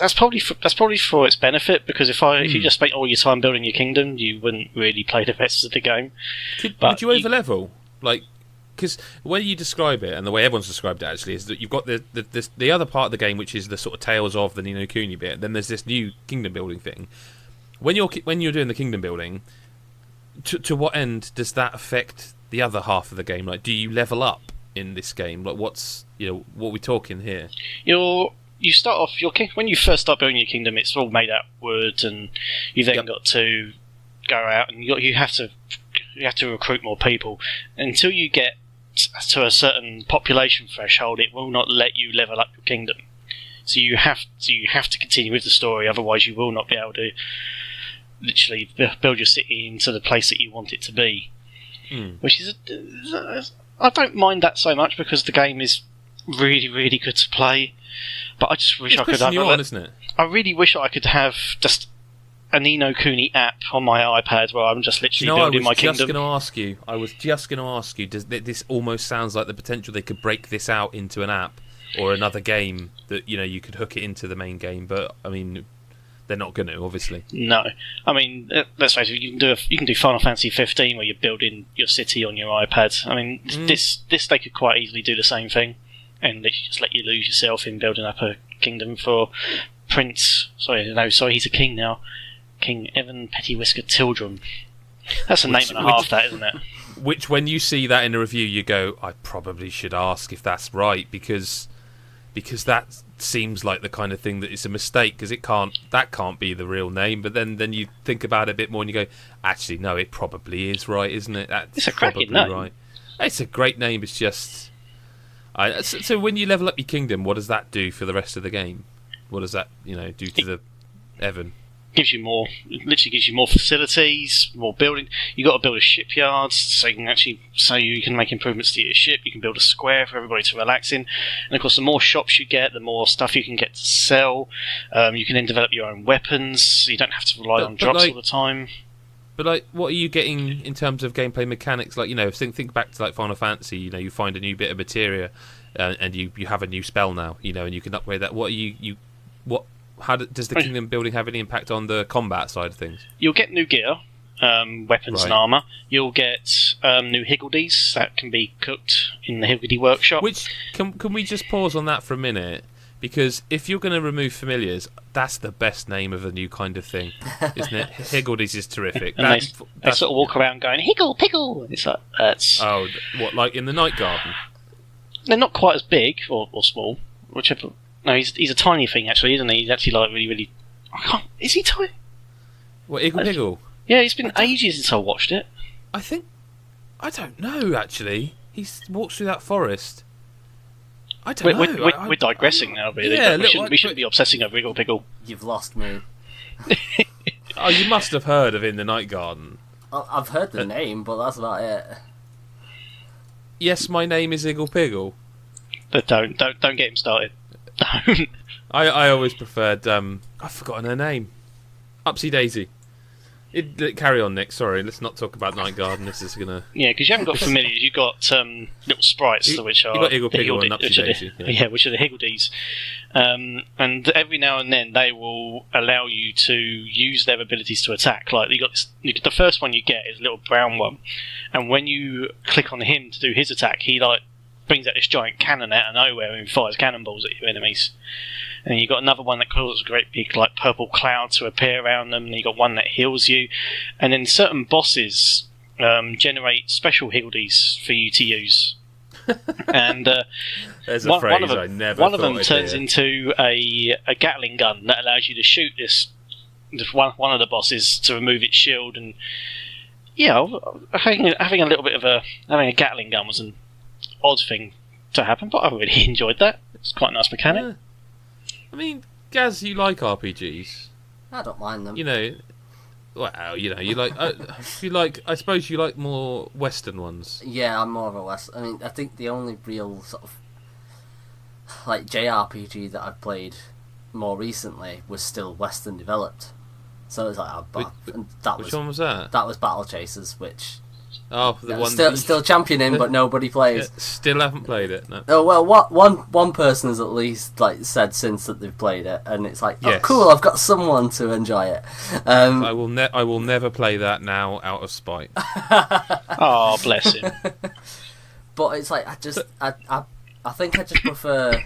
that's probably for its benefit, because if you just spent all your time building your kingdom, you wouldn't really play the rest of the game. Would you overlevel? Like, because the way you describe it, and the way everyone's described it actually, is that you've got the other part of the game, which is the sort of Tales of the Ni no Kuni bit. Then there's this new kingdom building thing. When you're doing the kingdom building, to what end does that affect the other half of the game? Like, do you level up in this game? Like, what are we talking here? You start off when you first start building your kingdom, it's all made out of wood, and you then got to go out and you have to recruit more people. Until you get to a certain population threshold, it will not let you level up your kingdom. So you have to continue with the story, otherwise you will not be able to literally build your city into the place that you want it to be. Which is I don't mind that so much, because the game is really, really good to play. But I just wish I could have isn't it? I really wish I could have just a Ni no Kuni app on my iPad where I'm just literally building my kingdom. I was just going to ask you, does this almost sounds like the potential they could break this out into an app or another game that you could hook it into the main game, but I mean, they're not going to, obviously. No, I mean, let's face it. You can do Final Fantasy 15 where you're building your city on your iPad. I mean, this they could quite easily do the same thing, and literally just let you lose yourself in building up a kingdom for Prince. Sorry, he's a king now. King Evan Pettywhisker Tildrum. That's a name and a half, that, isn't it? Which, when you see that in a review, you go, I probably should ask if that's right, because that seems like the kind of thing that is a mistake, because that can't be the real name. But then you think about it a bit more and you go, actually no, it probably is right, isn't it? It's a cracking name. Right. It's a great name. It's just so when you level up your kingdom, what does that do for the rest of the game? What does that do to the Evan? Gives you more. It literally gives you more facilities, more building. You got to build a shipyard so you can make improvements to your ship. You can build a square for everybody to relax in, and of course, the more shops you get, the more stuff you can get to sell. You can then develop your own weapons, so you don't have to rely on drops all the time. But what are you getting in terms of gameplay mechanics? Like, think back to like Final Fantasy. You find a new bit of materia, and you have a new spell now. And you can upgrade that. How does the kingdom building have any impact on the combat side of things? You'll get new gear, weapons and armour. You'll get new higgledies that can be cooked in the higgledy workshop. Which can we just pause on that for a minute? Because if you're going to remove familiars, that's the best name of a new kind of thing, isn't it? Higgledies is terrific. And they sort of walk around going, higgle, piggle. It's like, oh, what, like in the night garden? They're not quite as big or small, whichever. No, he's a tiny thing, actually, isn't he? He's actually like really, really... Is he tiny? What, Iggle Piggle? Yeah, it's been ages since I watched it. I don't know, actually. He walks through that forest. I don't know. We're digressing now, really. Yeah, we shouldn't be obsessing over Iggle Piggle. You've lost me. Oh, you must have heard of In the Night Garden. I've heard the name, but that's about it. Yes, my name is Iggle Piggle. But don't get him started. I always preferred I've forgotten her name. Upsy Daisy. Carry on, Nick. Sorry, let's not talk about Night Garden. This is gonna because you haven't got familiars. You've got little sprites which are you got Iggle Piggle and Upsy Daisy. Which are the higgledies. And every now and then they will allow you to use their abilities to attack. Like the first one you get is a little brown one, and when you click on him to do his attack, he brings out this giant cannon out of nowhere and fires cannonballs at your enemies. And you've got another one that causes a great big like purple cloud to appear around them. And you've got one that heals you. And then certain bosses generate special healdies for you to use. And there's a phrase I never one of them thought I'd turns hear. into a Gatling gun that allows you to shoot this one of the bosses to remove its shield. And yeah, having a little bit of having a Gatling gun was an odd thing to happen, but I really enjoyed that. It's quite a nice mechanic. Yeah. I mean, Gaz, you like RPGs. I don't mind them. You know, well, you know, you like. I suppose you like more Western ones. Yeah, I'm more of a West. I mean, I think the only real sort of like JRPG that I've played more recently was still Western developed. So it's like, Which one was that? That was Battle Chasers, which Oh, the one still championing, but nobody plays. Still haven't played it. No. Oh well, one person has at least like said since that they've played it, and it's like, Yes. oh cool, I've got someone to enjoy it. I will never play that now out of spite. Oh, bless him. But it's like I think I just prefer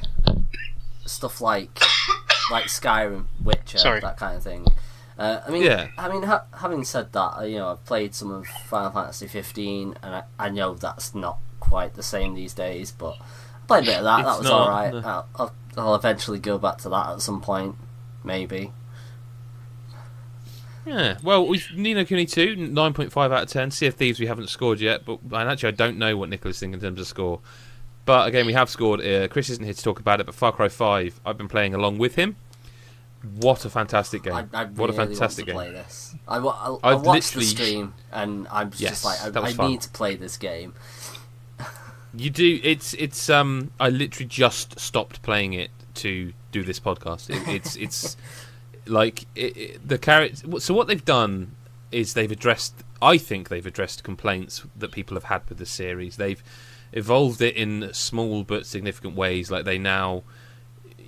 stuff like Skyrim, Witcher, Sorry. that kind of thing. Yeah. Having said that, I've played some of Final Fantasy 15, and I know that's not quite the same these days, but I played a bit of that. That was not, alright. no. I'll eventually go back to that at some point, maybe. Yeah, well, we've No Kuni 2, 9.5 out of 10. Sea of Thieves we haven't scored yet, but I don't know what Nicholas thinks in terms of score. But again, we have scored. Chris isn't here to talk about it, but Far Cry 5, I've been playing along with him. What a fantastic game! I What a really fantastic want to game! play this. I watched the literally- stream, and I'm just Yes, that was I fun. need to play this game. You do. It's. I literally just stopped playing it to do this podcast. It's like the character. So what they've done is they've addressed. I think they've addressed complaints that people have had with the series. They've evolved it in small but significant ways. Like they now.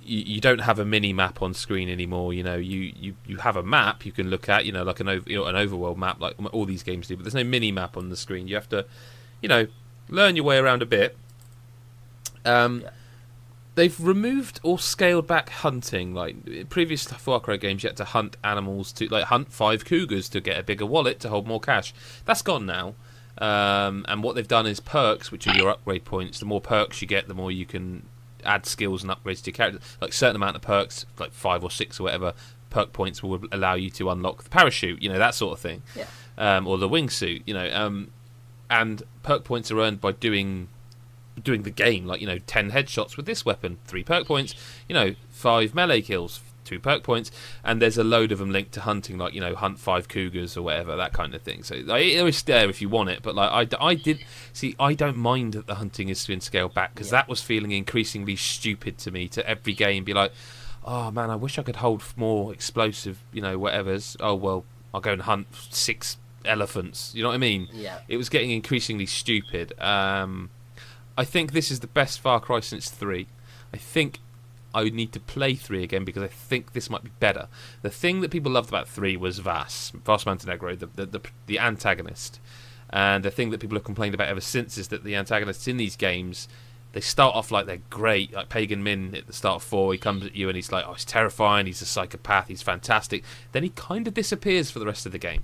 You don't have a mini map on screen anymore. You know, you have a map you can look at. You know, like an overworld map, like all these games do. But there's no mini map on the screen. You have to, learn your way around a bit. They've removed or scaled back hunting. Like previous Far Cry games, you had to hunt animals hunt 5 cougars to get a bigger wallet to hold more cash. That's gone now. And what they've done is perks, which are your upgrade points. The more perks you get, the more you can add skills and upgrades to your character. Like a certain amount of perks, like 5 or 6 or whatever, perk points will allow you to unlock the parachute, that sort of thing. Yeah. Or the wingsuit, and perk points are earned by doing the game, 10 headshots with this weapon, 3 perk points, 5 melee kills, 2 perk points, and there's a load of them linked to hunting, hunt 5 cougars or whatever, that kind of thing. So it is there if you want it, but I don't mind that the hunting is been scaled back, because that was feeling increasingly stupid to me, to every game be like, oh man, I wish I could hold more explosive, whatever's. Oh well, I'll go and hunt 6 elephants. You know what I mean? Yeah. It was getting increasingly stupid. I think this is the best Far Cry since 3. I think I would need to play 3 again, because I think this might be better. The thing that people loved about 3 was Vas Montenegro, the antagonist. And the thing that people have complained about ever since is that the antagonists in these games, they start off like they're great, like Pagan Min at the start of 4, he comes at you and he's like, oh, he's terrifying, he's a psychopath, he's fantastic. Then he kind of disappears for the rest of the game.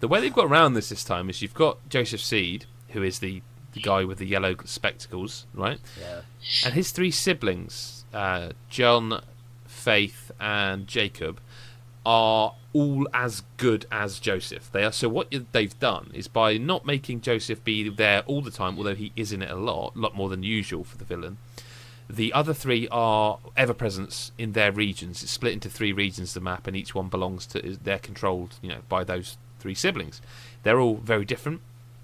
The way they've got around this time is you've got Joseph Seed, who is the guy with the yellow spectacles, right? Yeah. And his 3 siblings, John, Faith, and Jacob, are all as good as Joseph. They are. So what they've done is, by not making Joseph be there all the time, although he is in it a lot more than usual for the villain, the other 3 are ever presence in their regions. It's split into 3 regions, the map, and each one belongs to. They're controlled, by those 3 siblings. They're all very different,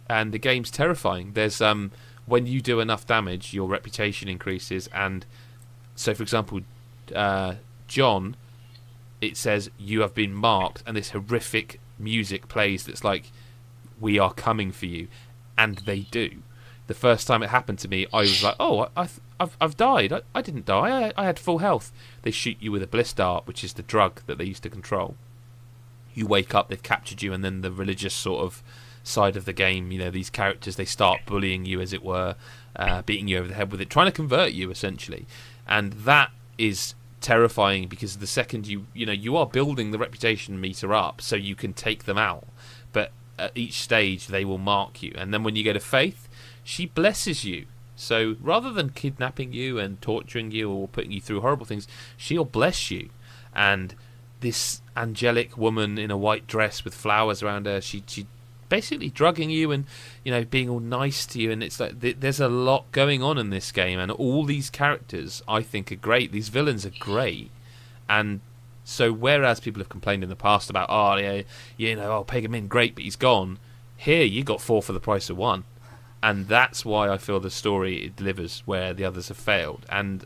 and the game's terrifying. There's when you do enough damage, your reputation increases, and so, for example, John, it says you have been marked, and this horrific music plays that's like, we are coming for you, and they do. The first time it happened to me, I was like, oh, I've died. I didn't die. I had full health. They shoot you with a bliss dart, which is the drug that they used to control. You wake up, they've captured you, and then the religious sort of side of the game. You know, these characters, they start bullying you, as it were, beating you over the head with it, trying to convert you essentially, and that is terrifying because the second you are building the reputation meter up so you can take them out, but at each stage they will mark you, and then when you go to Faith, she blesses you. So rather than kidnapping you and torturing you or putting you through horrible things, she'll bless you. And this angelic woman in a white dress with flowers around her, she basically drugging you and, you know, being all nice to you. And it's like there's a lot going on in this game, and all these characters I think are great. These villains are great. And so whereas people have complained in the past about, Pegamin, great, but he's gone, here you got 4 for the price of 1. And that's why I feel the story it delivers where the others have failed. And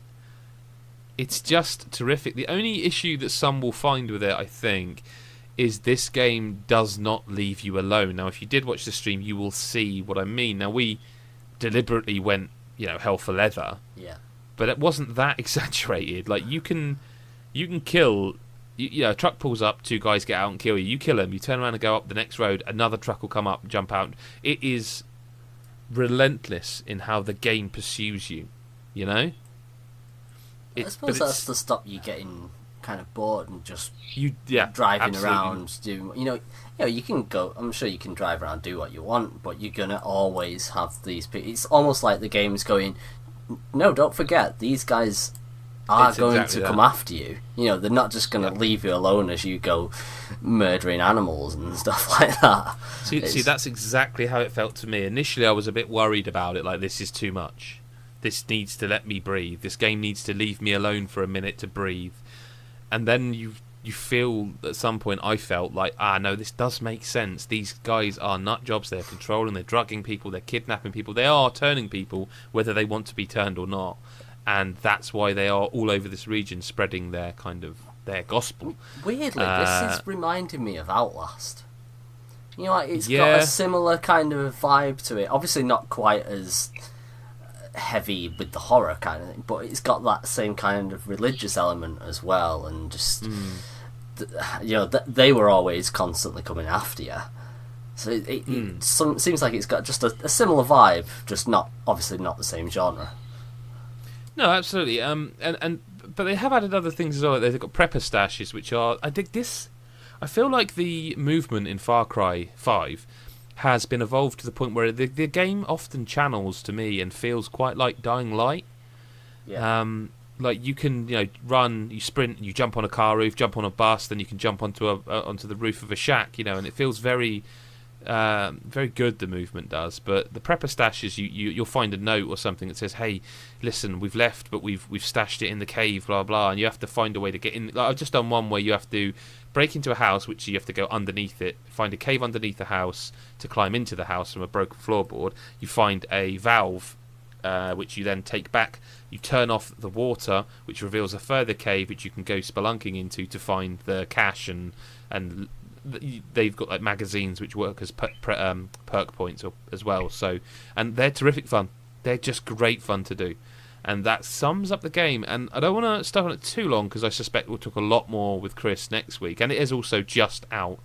it's just terrific. The only issue that some will find with it, I think, is this game does not leave you alone. Now, if you did watch the stream, you will see what I mean. Now, we deliberately went, hell for leather. Yeah. But it wasn't that exaggerated. Like, you can kill... a truck pulls up, 2 guys get out and kill you. You kill them, you turn around and go up the next road, another truck will come up, jump out. It is relentless in how the game pursues you, I suppose that's to stop you getting kind of bored and just driving absolutely. around doing, you can go, I'm sure you can drive around, do what you want, but you're gonna always have these people. It's almost like the game's going, no, don't forget, these guys are going to come after you. They're not just going to leave you alone as you go murdering animals and stuff like that. See, that's exactly how it felt to me. Initially, I was a bit worried about it, like, this is too much. This needs to let me breathe. This game needs to leave me alone for a minute to breathe. And then you feel, at some point, I felt like, no, this does make sense. These guys are nut jobs. They're controlling, they're drugging people, they're kidnapping people. They are turning people, whether they want to be turned or not. And that's why they are all over this region spreading their gospel. Weirdly, this is reminding me of Outlast. It's got a similar kind of vibe to it. Obviously not quite as heavy with the horror kind of thing, but it's got that same kind of religious element as well. And just, they were always constantly coming after you. So it seems like it's got just a similar vibe, just obviously not the same genre. No, absolutely. But they have added other things as well. They've got prepper stashes, which are... I feel like the movement in Far Cry 5 has been evolved to the point where the game often channels to me and feels quite like Dying Light. Yeah. Like you can, run, you sprint, you jump on a car roof, jump on a bus, then you can jump onto the roof of a shack, and it feels very... very good, the movement does. But the prepper stashes, you'll find a note or something that says, hey, listen, we've left, but we've stashed it in the cave, blah blah, and you have to find a way to get in. Like, I've just done one where you have to break into a house, which you have to go underneath it, find a cave underneath the house to climb into the house from a broken floorboard. You find a valve, which you then take back, you turn off the water, which reveals a further cave which you can go spelunking into to find the cache, and they've got like magazines which work as perk points as well. So, and they're terrific fun. They're just great fun to do, and that sums up the game. And I don't want to stuff on it too long because I suspect we'll talk a lot more with Chris next week, and it is also just out.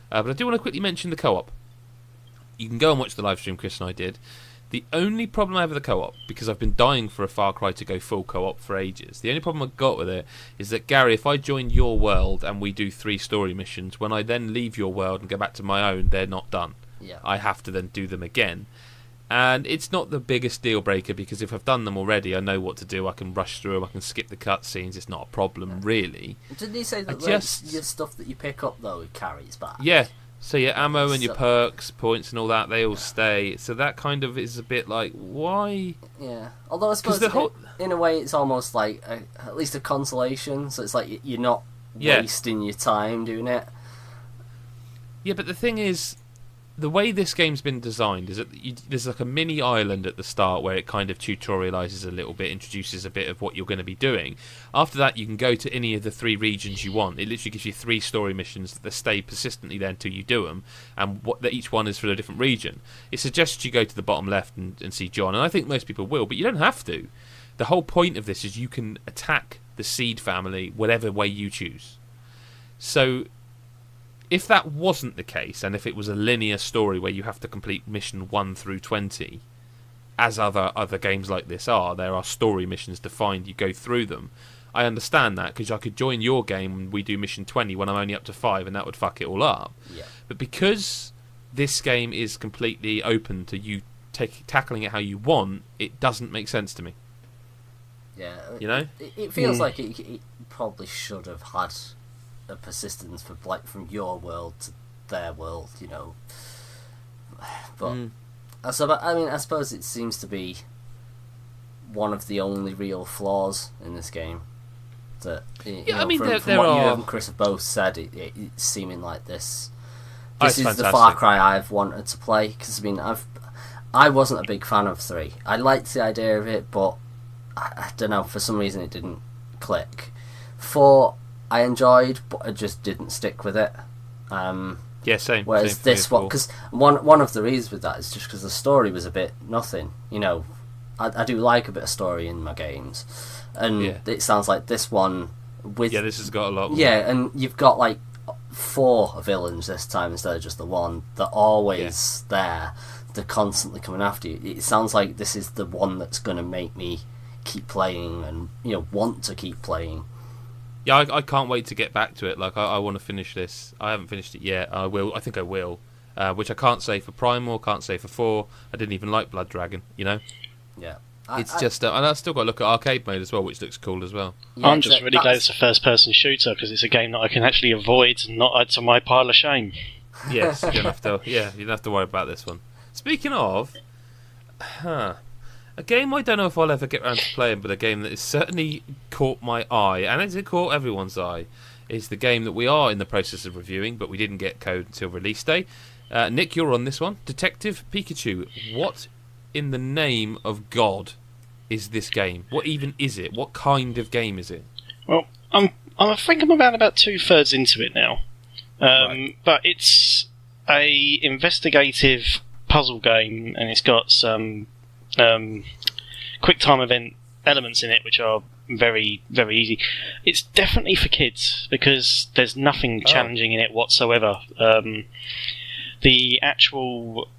But I do want to quickly mention the co-op. You can go and watch the live stream Chris and I did. The only problem I have with the co-op, because I've been dying for a Far Cry to go full co-op for ages, the only problem I've got with it is that, Gary, if I join your world and we do 3 story missions, when I then leave your world and go back to my own, they're not done. Yeah. I have to then do them again. And it's not the biggest deal breaker, because if I've done them already, I know what to do. I can rush through them, I can skip the cutscenes. It's not a problem, really. Didn't you say that your stuff that you pick up, though, carries back? Yeah. So your ammo and your perks, points and all that, they all stay. So that kind of is a bit like, why? Yeah. Although I suppose in a way it's almost like at least a consolation. So it's like you're not wasting your time doing it. Yeah, but the thing is, the way this game's been designed is that there's like a mini island at the start where it kind of tutorializes a little bit, introduces a bit of what you're going to be doing. After that, you can go to any of the 3 regions you want. It literally gives you 3 story missions that stay persistently there until you do them, and each one is for a different region. It suggests you go to the bottom left and see John, and I think most people will, but you don't have to. The whole point of this is you can attack the Seed family whatever way you choose. So if that wasn't the case, and if it was a linear story where you have to complete mission 1 through 20, as other games like this are, there are story missions defined, you go through them. I understand that, because I could join your game and we do mission 20 when I'm only up to 5, and that would fuck it all up. Yeah. But because this game is completely open to you tackling it how you want, it doesn't make sense to me. Yeah. You know? It feels like it probably should have had a persistence from your world to their world, you know. But I suppose it seems to be one of the only real flaws in this game. That from what you and Chris have both said, it's seeming like this is the Far Cry I've wanted to play. Because I wasn't a big fan of 3. I liked the idea of it, but I don't know, for some reason it didn't click. 4 I enjoyed, but I just didn't stick with it. Yeah, same. Whereas this one, because one of the reasons with that is just because the story was a bit nothing. You know, I do like a bit of story in my games, and it sounds like this one this has got a lot more. Yeah, and you've got like 4 villains this time instead of just the one. They're always there. They're constantly coming after you. It sounds like this is the one that's going to make me keep playing and want to keep playing. Yeah, I can't wait to get back to it. Like, I want to finish this. I haven't finished it yet. I will. I think I will. Which I can't say for Primal, can't say for 4. I didn't even like Blood Dragon, Yeah. And I've still got to look at arcade mode as well, which looks cool as well. Yeah, I'm just really glad it's a first-person shooter, because it's a game that I can actually avoid and not add to my pile of shame. Yes, you don't have to. Yeah, you don't have to worry about this one. Speaking of, a game I don't know if I'll ever get around to playing, but a game that has certainly caught my eye, and as it caught everyone's eye, is the game that we are in the process of reviewing, but we didn't get code until release day. Nick, you're on this one. Detective Pikachu. What in the name of God is this game? What even is it? What kind of game is it? Well, I think I'm about 2/3 into it now. Right. But it's a investigative puzzle game, and it's got some quick time event elements in it, which are very, very easy. It's definitely for kids, because there's nothing challenging in it whatsoever. The actual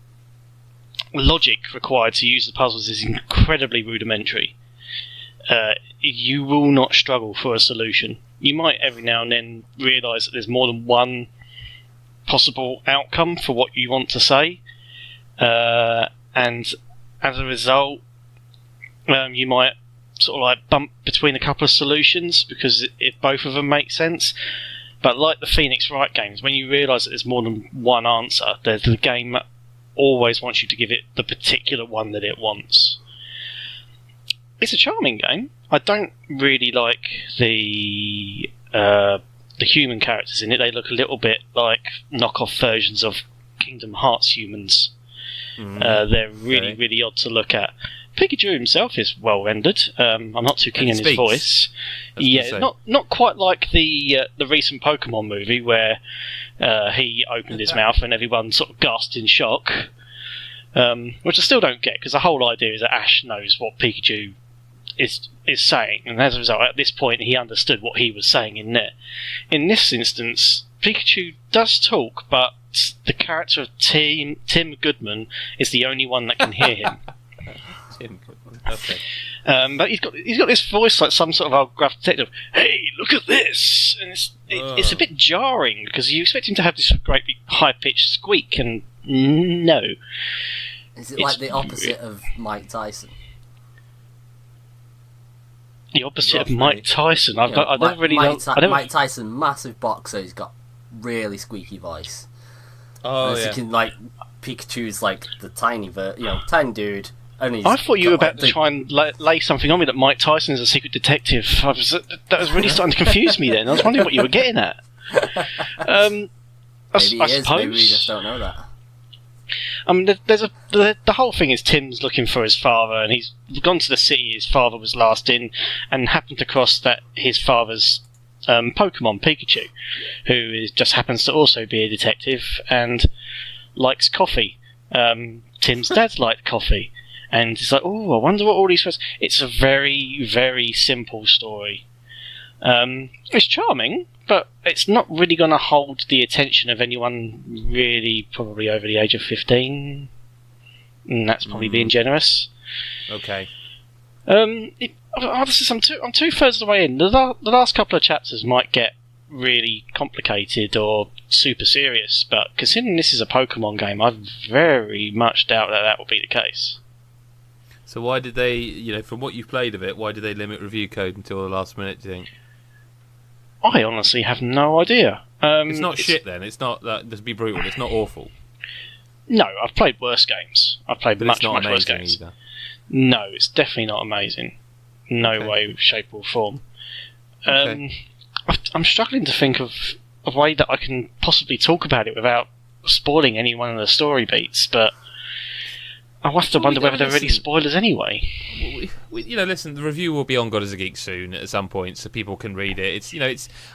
logic required to use the puzzles is incredibly rudimentary. You will not struggle for a solution. You might every now and then realise that there's more than one possible outcome for what you want to say, and as a result, you might sort of like bump between a couple of solutions, because if both of them make sense. But like the Phoenix Wright games, when you realise that there's more than one answer, the game always wants you to give it the particular one that it wants. It's a charming game. I don't really like the human characters in it. They look a little bit like knockoff versions of Kingdom Hearts humans. They're really, really odd to look at. Pikachu himself is well rendered. I'm not too keen on his voice. Yeah, not quite like the recent Pokemon movie where he opened his mouth and everyone sort of gasped in shock. Which I still don't get, because the whole idea is that Ash knows what Pikachu is saying, and as a result, at this point, he understood what he was saying in there. In this instance, Pikachu does talk, but the character of Tim Goodman is the only one that can hear him. Tim Goodman. Okay. But he's got this voice like some sort of old gruff detective. Hey, look at this! And it's a bit jarring, because you expect him to have this great big high-pitched squeak, and no. Is it like the opposite of Mike Tyson? The opposite of Mike Tyson. I've never really Mike Tyson, massive boxer. He's got really squeaky voice. Oh, yeah. Thinking, like, Pikachu's like the tiny tiny dude. I thought you were about to try and lay something on me that Mike Tyson is a secret detective. That was really starting to confuse me then. I was wondering what you were getting at. Maybe he is. Maybe we just don't know that. The whole thing is Tim's looking for his father, and he's gone to the city his father was last in, and happened to cross his father's Pokemon, Pikachu, who just happens to also be a detective and likes coffee. Tim's dad liked coffee, and he's like, oh, I wonder what all these... It's a very, very simple story. It's charming, but it's not really going to hold the attention of anyone really probably over the age of 15. And that's probably being generous. Okay. Obviously, I'm 2/3 of the way in. The last couple of chapters might get really complicated or super serious, but considering this is a Pokemon game, I very much doubt that will be the case. So why did they, from what you've played of it, why did they limit review code until the last minute, do you think? I honestly have no idea. It's not shit then, it's not, just be brutal, it's not awful. No, I've played worse games. I've played But much, it's not much worse amazing games. either. No, it's definitely not amazing. No Okay. way, shape or form. Okay. I'm struggling to think of a way that I can possibly talk about it without spoiling any one of the story beats, but I have to wonder whether they're really spoilers anyway. Listen, the review will be on God is a Geek soon at some point, so people can read it.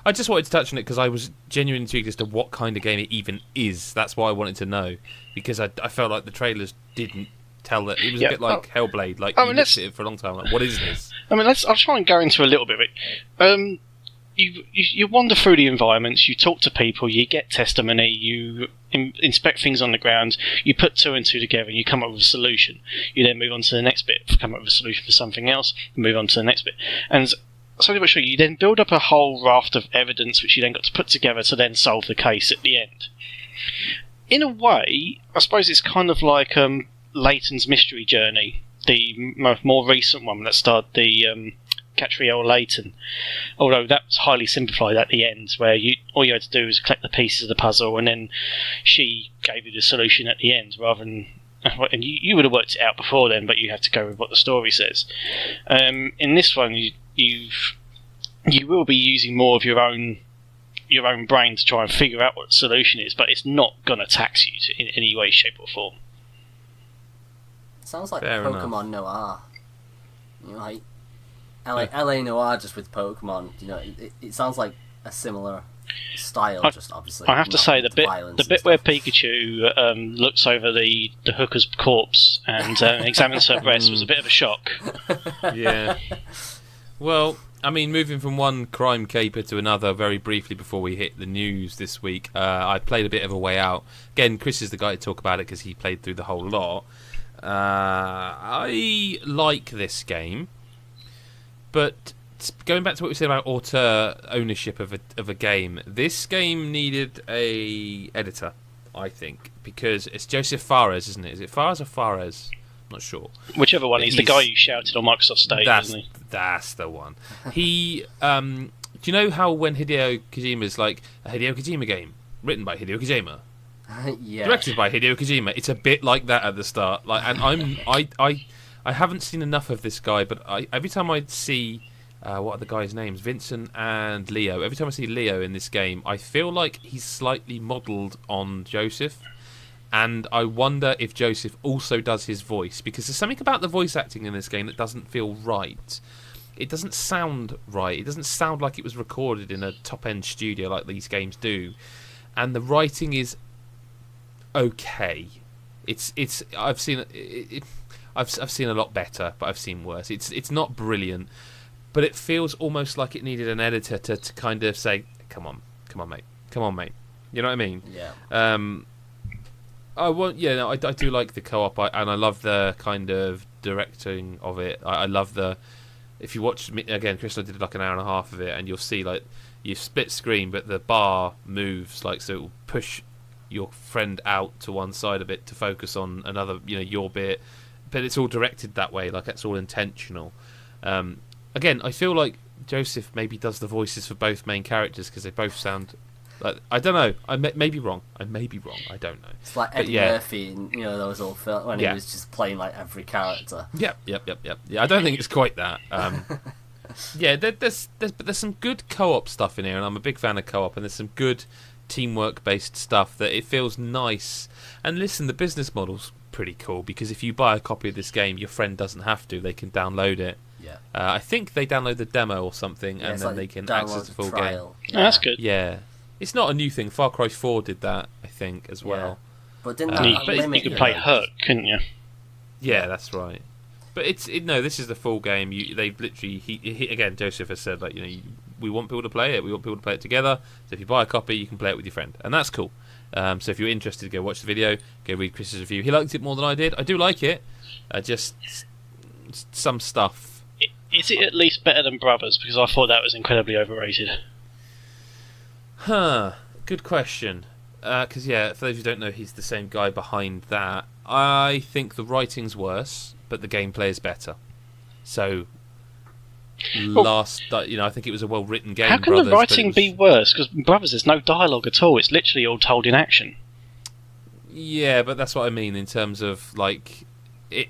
I just wanted to touch on it because I was genuinely intrigued as to what kind of game it even is. That's why I wanted to know, because I felt like the trailers didn't tell that. It was a bit like Hellblade. Like, you looked at it for a long time. Like, what is this? I'll try and go into a little bit of it. You wander through the environments, you talk to people, you get testimony, you inspect things on the ground, you put two and two together and you come up with a solution. You then move on to the next bit, come up with a solution for something else, move on to the next bit. And slowly but surely, you then build up a whole raft of evidence which you then got to put together to then solve the case at the end. In a way, I suppose it's kind of like Layton's Mystery Journey, the more recent one that starred the Catriel Layton, although that was highly simplified at the end, where all you had to do was collect the pieces of the puzzle and then she gave you the solution at the end, rather than, and you would have worked it out before then, but you have to go with what the story says. In this one, you will be using more of your own brain to try and figure out what the solution is, but it's not going to tax you in any way, shape or form. Sounds like Fair Pokemon Noir. Like LA Noir just with Pokemon. It sounds like a similar style. Just obviously, I have to say the bit where stuff. Pikachu looks over the hooker's corpse and examines her breast was a bit of a shock. Yeah. Well, moving from one crime caper to another very briefly before we hit the news this week, I played a bit of A Way Out. Again, Chris is the guy to talk about it because he played through the whole lot. I like this game. But going back to what we said about auteur ownership of a game, this game needed a editor, I think, because it's Joseph Fares, isn't it? Is it Fares or Fares? I'm not sure. Whichever one. He's the guy who shouted on Microsoft stage, isn't he? That's the one. He, do you know how when Hideo Kojima's like a Hideo Kojima game written by Hideo Kojima, Yeah. directed by Hideo Kojima? It's a bit like that at the start. Like, and I haven't seen enough of this guy, but every time I see what are the guys' names? Vincent and Leo. Every time I see Leo in this game, I feel like he's slightly modelled on Joseph. And I wonder if Joseph also does his voice, because there's something about the voice acting in this game that doesn't feel right. It doesn't sound right. It doesn't sound like it was recorded in a top-end studio like these games do. And the writing is okay. I've seen a lot better, but I've seen worse. It's not brilliant, but it feels almost like it needed an editor to kind of say, come on, mate. You know what I mean? Yeah. I do like the co-op, and I love the kind of directing of it. I love if you watch again, Crystal did like an hour and a half of it, and you'll see like you split screen, but the bar moves like so it will push your friend out to one side of it to focus on another, your bit. But it's all directed that way, like it's all intentional. Again, I feel like Joseph maybe does the voices for both main characters because they both sound like, I don't know. I may be wrong. I don't know. It's like Eddie Murphy in those old films when he was just playing like every character. Yep. Yeah, I don't think it's quite that. Yeah, there's some good co-op stuff in here, and I'm a big fan of co-op. And there's some good teamwork-based stuff that it feels nice. And listen, the business model's pretty cool because if you buy a copy of this game, your friend doesn't have to. They can download it. Yeah. I think they download the demo or something, and then they can access the full game. Yeah. Oh, that's good. Yeah. It's not a new thing. Far Cry 4 did that, I think, as well. But didn't that limit you could play Hurt, couldn't you? Yeah, that's right. But no, this is the full game. They've literally, he again, Joseph has said, like, we want people to play it. We want people to play it together. So if you buy a copy, you can play it with your friend, and that's cool. So if you're interested, go watch the video. Go read Chris's review. He liked it more than I did. I do like it. Just some stuff. Is it at least better than Brothers? Because I thought that was incredibly overrated. Good question. Because for those who don't know, he's the same guy behind that. I think the writing's worse, but the gameplay is better. So, I think it was a well-written game. How can Brothers, the writing be worse? Because Brothers, there's no dialogue at all. It's literally all told in action. Yeah, but that's what I mean in terms of like it.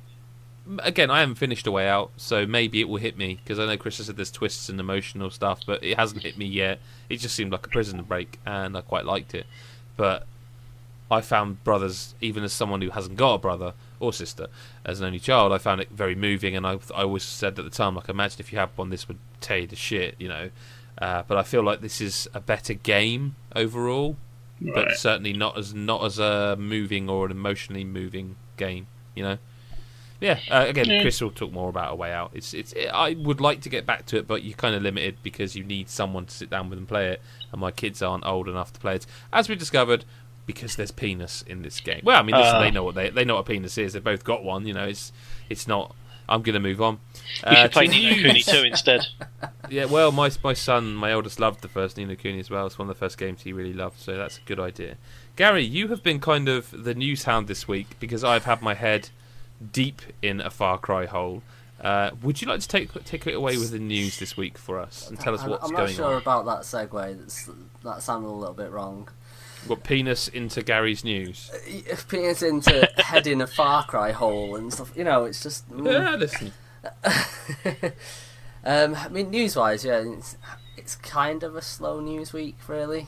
Again, I haven't finished A Way Out, so maybe it will hit me, because I know Chris has said there's twists and emotional stuff, but it hasn't hit me yet. It just seemed like a prison break, and I quite liked it. But I found Brothers, even as someone who hasn't got a brother or sister, as an only child, I found it very moving, and I always said at the time, like, imagine if you had one, this would tear you to shit, you know. But I feel like this is a better game overall, but certainly not as a moving or an emotionally moving game, you know. Chris will talk more about A Way Out. I would like to get back to it, but you're kind of limited because you need someone to sit down with and play it, and my kids aren't old enough to play it. As we discovered, because there's penis in this game. Well, I mean, listen, they know what a penis is. They've both got one. You know, it's not. I'm going to move on. You should play Ni no Kuni 2 instead. Yeah, well, my son, my eldest, loved the first Ni no Kuni as well. It's one of the first games he really loved, so that's a good idea. Gary, you have been kind of the news hound this week because I've had my head deep in a Far Cry hole. Would you like to take it away with the news this week for us and tell us what's going on? I'm not sure about that segue. That sounded a little bit wrong. What, penis into Gary's news? Penis into head in a Far Cry hole and stuff. You know, it's just... Yeah, listen. I mean, news-wise, it's kind of a slow news week, really.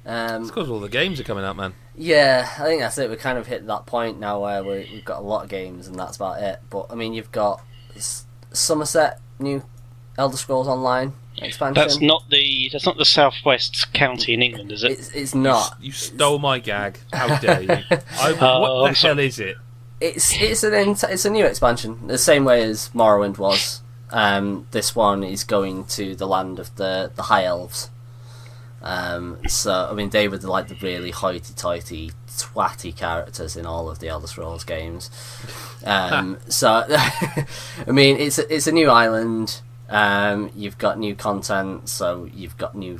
It's because all the games are coming out, man. Yeah, I think that's it. We kind of hit that point now where we've got a lot of games and that's about it. But, I mean, you've got Somerset, new Elder Scrolls Online expansion. That's not the southwest county in England, is it? It's not. You stole my gag. How dare you? What the hell is it? It's a new expansion, the same way as Morrowind was. This one is going to the land of the High Elves. So I mean, they were like the really hoity-toity, twatty characters in all of the Elder Scrolls games. So I mean, it's a new island. You've got new content, so you've got new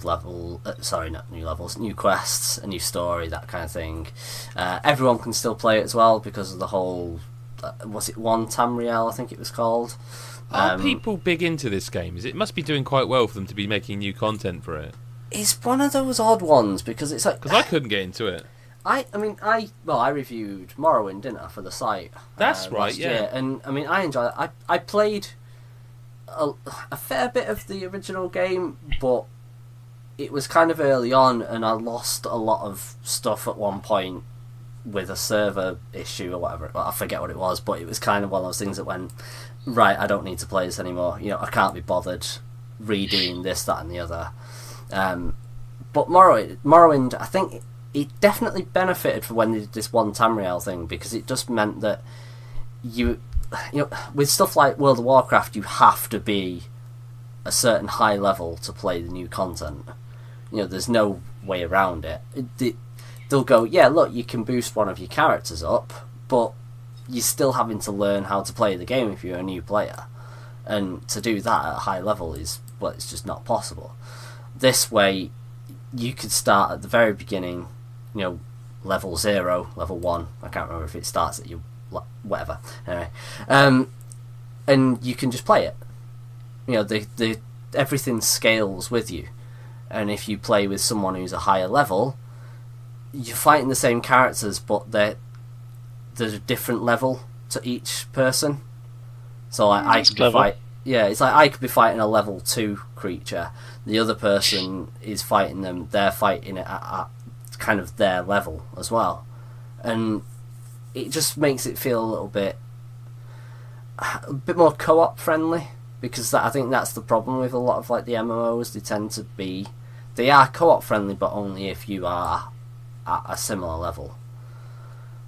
quests, a new story, that kind of thing. Everyone can still play it as well because of the whole, was it One Tamriel, I think it was called. Are people big into this game? It must be doing quite well for them to be making new content for it. It's one of those odd ones because it's like... Because I couldn't get into it. I reviewed Morrowind, didn't I, for the site. That's right, yeah. Year, and I mean, I enjoyed it. I played a fair bit of the original game, but it was kind of early on, and I lost a lot of stuff at one point with a server issue or whatever. I forget what it was, but it was kind of one of those things that went, right, I don't need to play this anymore. You know, I can't be bothered redoing this, that, and the other. But Morrowind, I think it definitely benefited from when they did this One Tamriel thing, because it just meant that you know, with stuff like World of Warcraft, you have to be a certain high level to play the new content. You know, there's no way around it. They'll go, yeah, look, you can boost one of your characters up, but you're still having to learn how to play the game if you're a new player. And to do that at a high level it's just not possible. This way, you could start at the very beginning, you know, level 0, level 1. I can't remember if it starts at you, whatever. Anyway, and you can just play it. You know, everything scales with you. And if you play with someone who's a higher level, you're fighting the same characters, but there's a different level to each person. So like, I could be it's like I could be fighting a level 2 creature. The other person is fighting them. They're fighting it at kind of their level as well, and it just makes it feel a bit more co-op friendly. Because I think that's the problem with a lot of like the MMOs. They are co-op friendly, but only if you are at a similar level.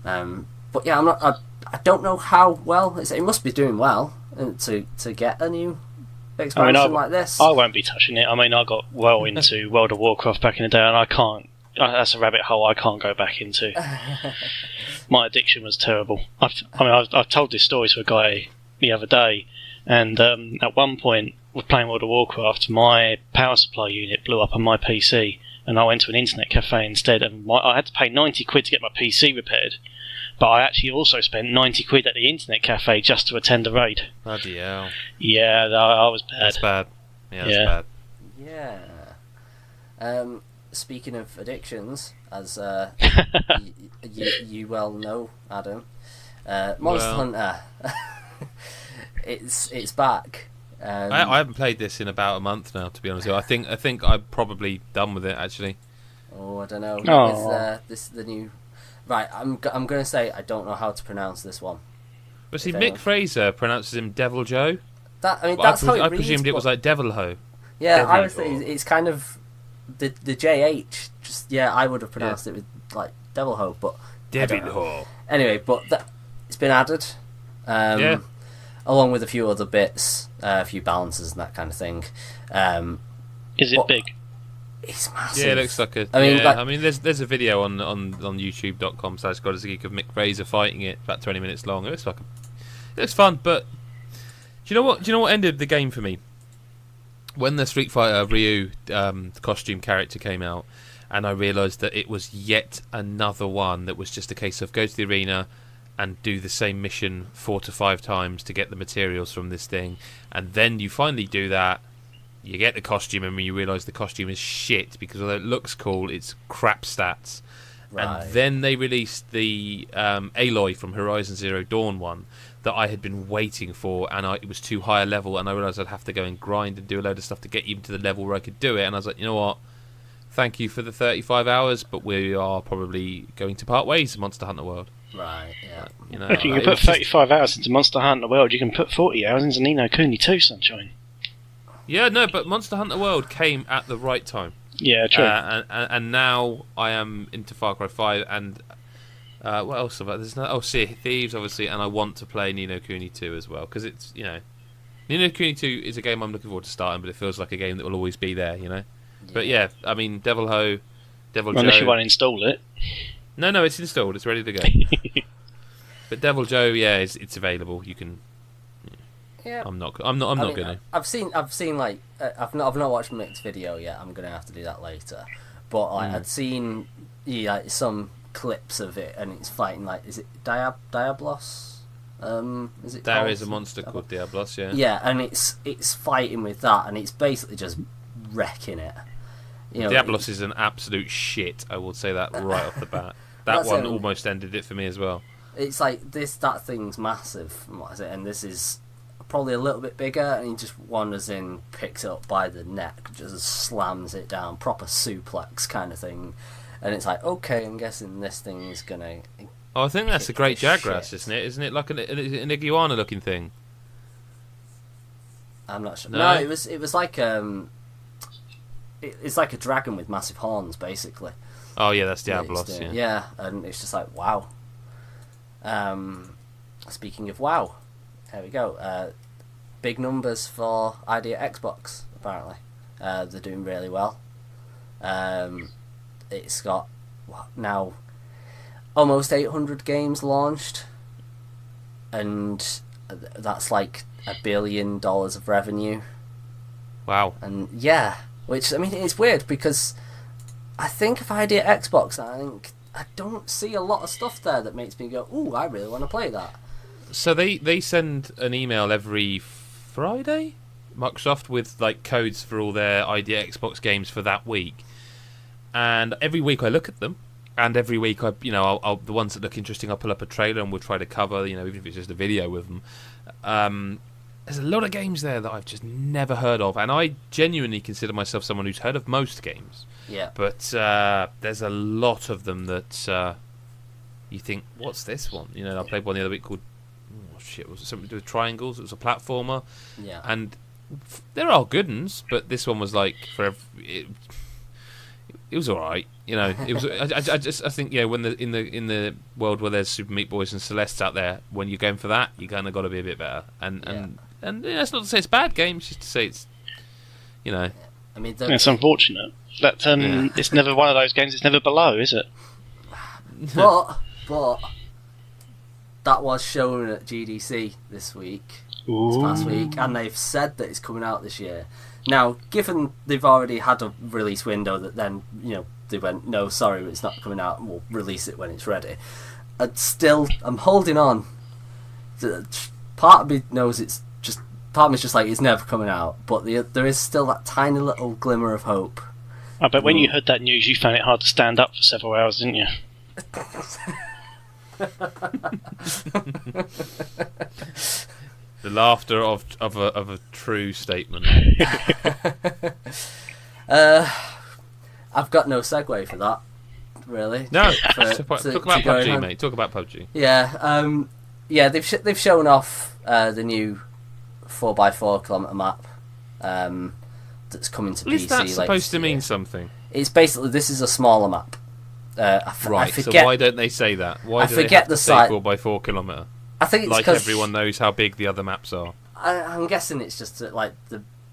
But yeah, I don't know how well it must be doing well to get a new expansion like this. I won't be touching it. I mean, I got well into World of Warcraft back in the day, and I can't. That's a rabbit hole I can't go back into. My addiction was terrible. I've told this story to a guy the other day, and at one point, with playing World of Warcraft, my power supply unit blew up on my PC, and I went to an internet cafe instead, and I had to pay 90 quid to get my PC repaired. But I actually also spent 90 quid at the internet cafe just to attend a raid. Bloody hell. Yeah, I was bad. That's bad. Yeah, that's Yeah. Speaking of addictions, as you well know, Adam, Monster Hunter, it's back. I haven't played this in about a month now, to be honest with you. I think I'm probably done with it, actually. Oh, I don't know. Oh. This the new... Right, I'm going to say I don't know how to pronounce this one. But see, Mick Fraser pronounces him Devil Joe. That's how it I reads, presumed it was like Devil Ho. Yeah, Devil I would say it's kind of... The JH, I would have pronounced it with, like, Devil Ho, but... Devil Ho. Anyway, but it's been added. Along with a few other bits, a few balances and that kind of thing. Is it big? It's massive. Yeah, it looks like a... I mean, there's a video on youtube.com/GodIsAGeek of Mick Fraser fighting it, about 20 minutes long. It looks fun, but... Do you know what ended the game for me? When the Street Fighter Ryu the costume character came out, and I realised that it was yet another one that was just a case of go to the arena and do the same mission 4 to 5 times to get the materials from this thing, and then you finally do that, you get the costume, and when you realise the costume is shit, because although it looks cool, it's crap stats. Right. And then they released the Aloy from Horizon Zero Dawn one that I had been waiting for, and it was too high a level, and I realised I'd have to go and grind and do a load of stuff to get even to the level where I could do it, and I was like, you know what, thank you for the 35 hours, but we are probably going to part ways in Monster Hunter World. Right, yeah. If you can put 35 hours into Monster Hunter World, you can put 40 hours into Ni no Kuni 2, Sunshine. Yeah, no, but Monster Hunter World came at the right time. Yeah, true. And now I am into Far Cry 5, and what else have I... There's Sea of Thieves, obviously, and I want to play Ni no Kuni 2 as well, because it's, Ni no Kuni 2 is a game I'm looking forward to starting, but it feels like a game that will always be there, Yeah. But yeah, I mean, Devil Ho, Devil Joe... Unless you want to install it. No, it's installed, it's ready to go. But Devil Joe, yeah, it's available, you can... Yeah. I'm not gonna. I've seen like I've not watched Mick's video yet. I'm gonna have to do that later. But like I'd seen some clips of it, and it's fighting like, is it Diablos? Is it? There is a monster called Diablos, yeah. Yeah, and it's fighting with that, and it's basically just wrecking it. Diablos is an absolute shit. I will say that right off the bat. That one almost ended it for me as well. It's like that thing's massive. What is it? And this is probably a little bit bigger, and he just wanders in, picks it up by the neck, just slams it down, proper suplex kind of thing, and it's like, okay, I'm guessing this thing is gonna... I think that's a great Jagras, isn't it? Isn't it like an iguana looking thing? I'm not sure. No, it was like it's like a dragon with massive horns, basically. Oh yeah, that's Diablos. Yeah, and it's just like, wow. Speaking of wow, there we go. Big numbers for ID at Xbox, apparently. They're doing really well. It's got, now, almost 800 games launched, and that's like $1 billion of revenue. Wow. And yeah, which, I mean, it's weird, because I think if I did Xbox, I don't see a lot of stuff there that makes me go, ooh, I really want to play that. So they send an email every Friday, Microsoft, with like codes for all their ID Xbox games for that week, and every week I look at them, and every week I'll the ones that look interesting, I'll pull up a trailer and we'll try to cover, even if it's just a video with them. There's a lot of games there that I've just never heard of, and I genuinely consider myself someone who's heard of most games. Yeah. But there's a lot of them that you think, what's this one? I played one the other week called, was it something to do with triangles? It was a platformer. Yeah. And there are good ones, but this one was like, it it was all right. You know, it was. I think when in the world where there's Super Meat Boys and Celestes out there, when you're going for that, you kind of got to be a bit better. And that's not to say it's a bad game. It's just to say it's, I mean, it's unfortunate that it's never one of those games. It's never below, is it? But that was shown at GDC this past week, and they've said that it's coming out this year. Now, given they've already had a release window that then, they went, no, sorry, it's not coming out, and we'll release it when it's ready. I'm holding on. Part of me knows part of me's just like, it's never coming out, but there is still that tiny little glimmer of hope. I bet when you heard that news, you found it hard to stand up for several hours, didn't you? The laughter of a true statement. I've got no segue for that, really. No, talk about PUBG, mate. Talk about PUBG. Yeah. They've shown off the new 4x4 kilometre map that's coming to PC. Is that supposed to mean something? It's basically, this is a smaller map. I forget, so why don't they say that? Why do they have to say 4x4 kilometre? I think it's like everyone knows how big the other maps are. I'm guessing it's just that, like,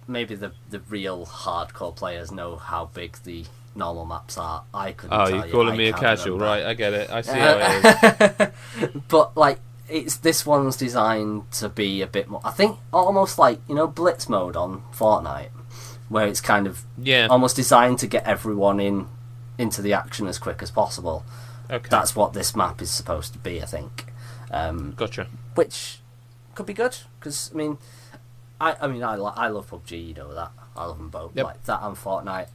maybe the real hardcore players know how big the normal maps are. I couldn't tell you. Oh, you're calling me a casual, right? I get it. I see how it is. But, like, this one's designed to be a bit more, I think, almost like, Blitz mode on Fortnite, where it's kind of almost designed to get everyone into the action as quick as possible. Okay. That's what this map is supposed to be, I think. Gotcha. Which could be good, because I love PUBG, you know that. I love them both. Yep. Like that and Fortnite.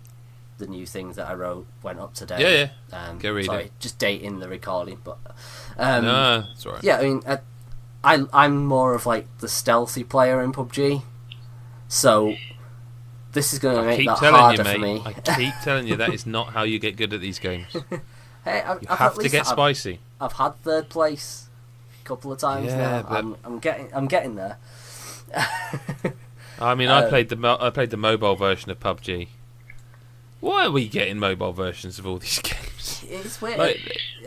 The new things that I wrote went up today. Yeah. Go read sorry, it. Just dating the recording, but no, it's alright. Yeah, I mean, I'm more of like the stealthy player in PUBG, so this is going to make that harder for me. I keep telling you that is not how you get good at these games. Hey, you have to get spicy. I've had third place a couple of times now. But I'm getting there. I mean, I played the mobile version of PUBG. Why are we getting mobile versions of all these games? It's weird. Like,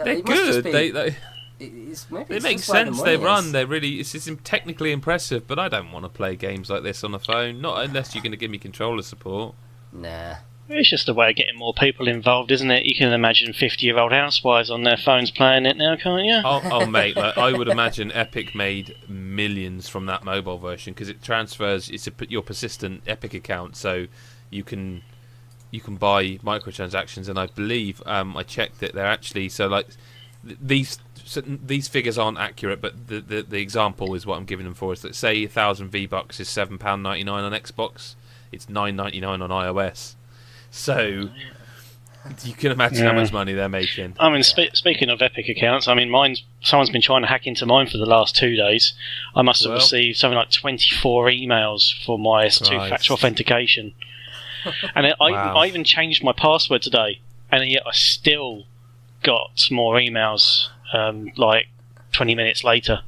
they're good. They make sense. They run. They're really. It's technically impressive. But I don't want to play games like this on a phone. Not unless you're going to give me controller support. Nah. It's just a way of getting more people involved, isn't it? You can imagine 50-year-old housewives on their phones playing it now, can't you? Oh mate, I would imagine Epic made millions from that mobile version because it transfers. It's your persistent Epic account, so you can buy microtransactions, and I believe I checked that they're actually these figures aren't accurate, but the example is what I'm giving them for is that say 1,000 V-Bucks is £7.99 on Xbox, it's £9.99 on iOS. So you can imagine how much money they're making. I mean, speaking of Epic accounts, I mean, someone's been trying to hack into mine for the last 2 days. I must have received something like 24 emails for my two-factor authentication. And I even changed my password today, and yet I still got more emails like 20 minutes later.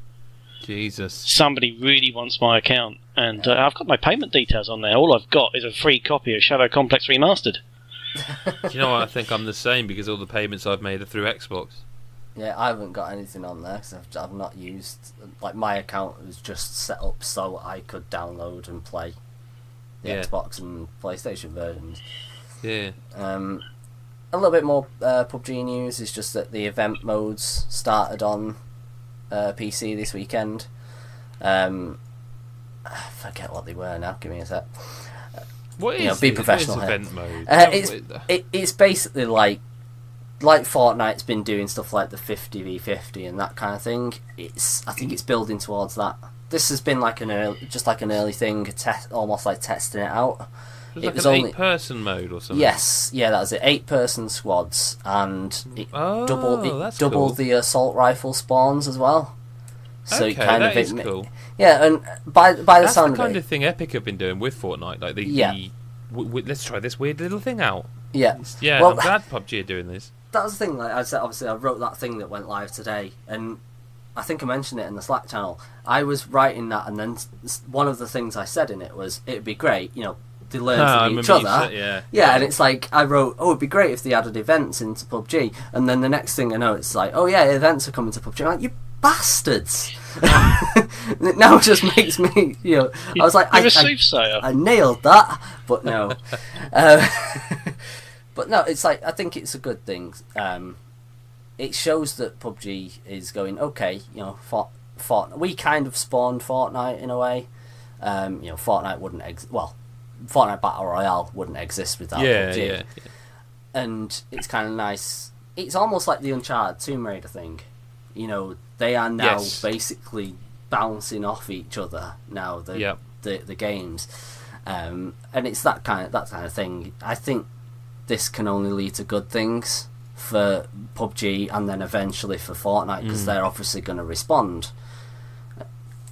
Jesus. Somebody really wants my account, and I've got my payment details on there. All I've got is a free copy of Shadow Complex Remastered. Do you know what? I think I'm the same because all the payments I've made are through Xbox. Yeah, I haven't got anything on there because I've not used... Like, my account was just set up so I could download and play the Xbox and PlayStation versions. Yeah. A little bit more PUBG news is just that the event modes started on PC this weekend. I forget what they were now. Give me a sec. What is be professional what is event mode? It's basically like Fortnite's been doing stuff like the 50v50 and that kind of thing. I think it's building towards that. This has been like an early thing, almost like testing it out. It was like an 8-person mode or something. Yes, yeah, that was it. 8-person squads, and it doubled cool. the assault rifle spawns as well. So okay, that is cool. Yeah, and by the That's sound the kind of it, of thing Epic have been doing with Fortnite. Like let's try this weird little thing out. Yeah, I'm glad PUBG are doing this. That was the thing. Like I said, obviously, I wrote that thing that went live today, and I think I mentioned it in the Slack channel. I was writing that, and then one of the things I said in it was, it'd be great, they learn I from each remember you other. said- Yeah, and it's like, I wrote, oh, it'd be great if they added events into PUBG, and then the next thing I know, it's like, oh yeah, events are coming to PUBG. I'm like, you bastards! It now just makes me, I was like, You're a soothsayer. I nailed that, but no. But no, it's like, I think it's a good thing. It shows that PUBG is going, okay, we kind of spawned Fortnite in a way. Fortnite wouldn't Fortnite Battle Royale wouldn't exist without PUBG. Yeah. And it's kind of nice. It's almost like the Uncharted Tomb Raider thing. They are now basically bouncing off each other now. The games, and it's that kind of thing. I think this can only lead to good things for PUBG and then eventually for Fortnite, because they're obviously going to respond.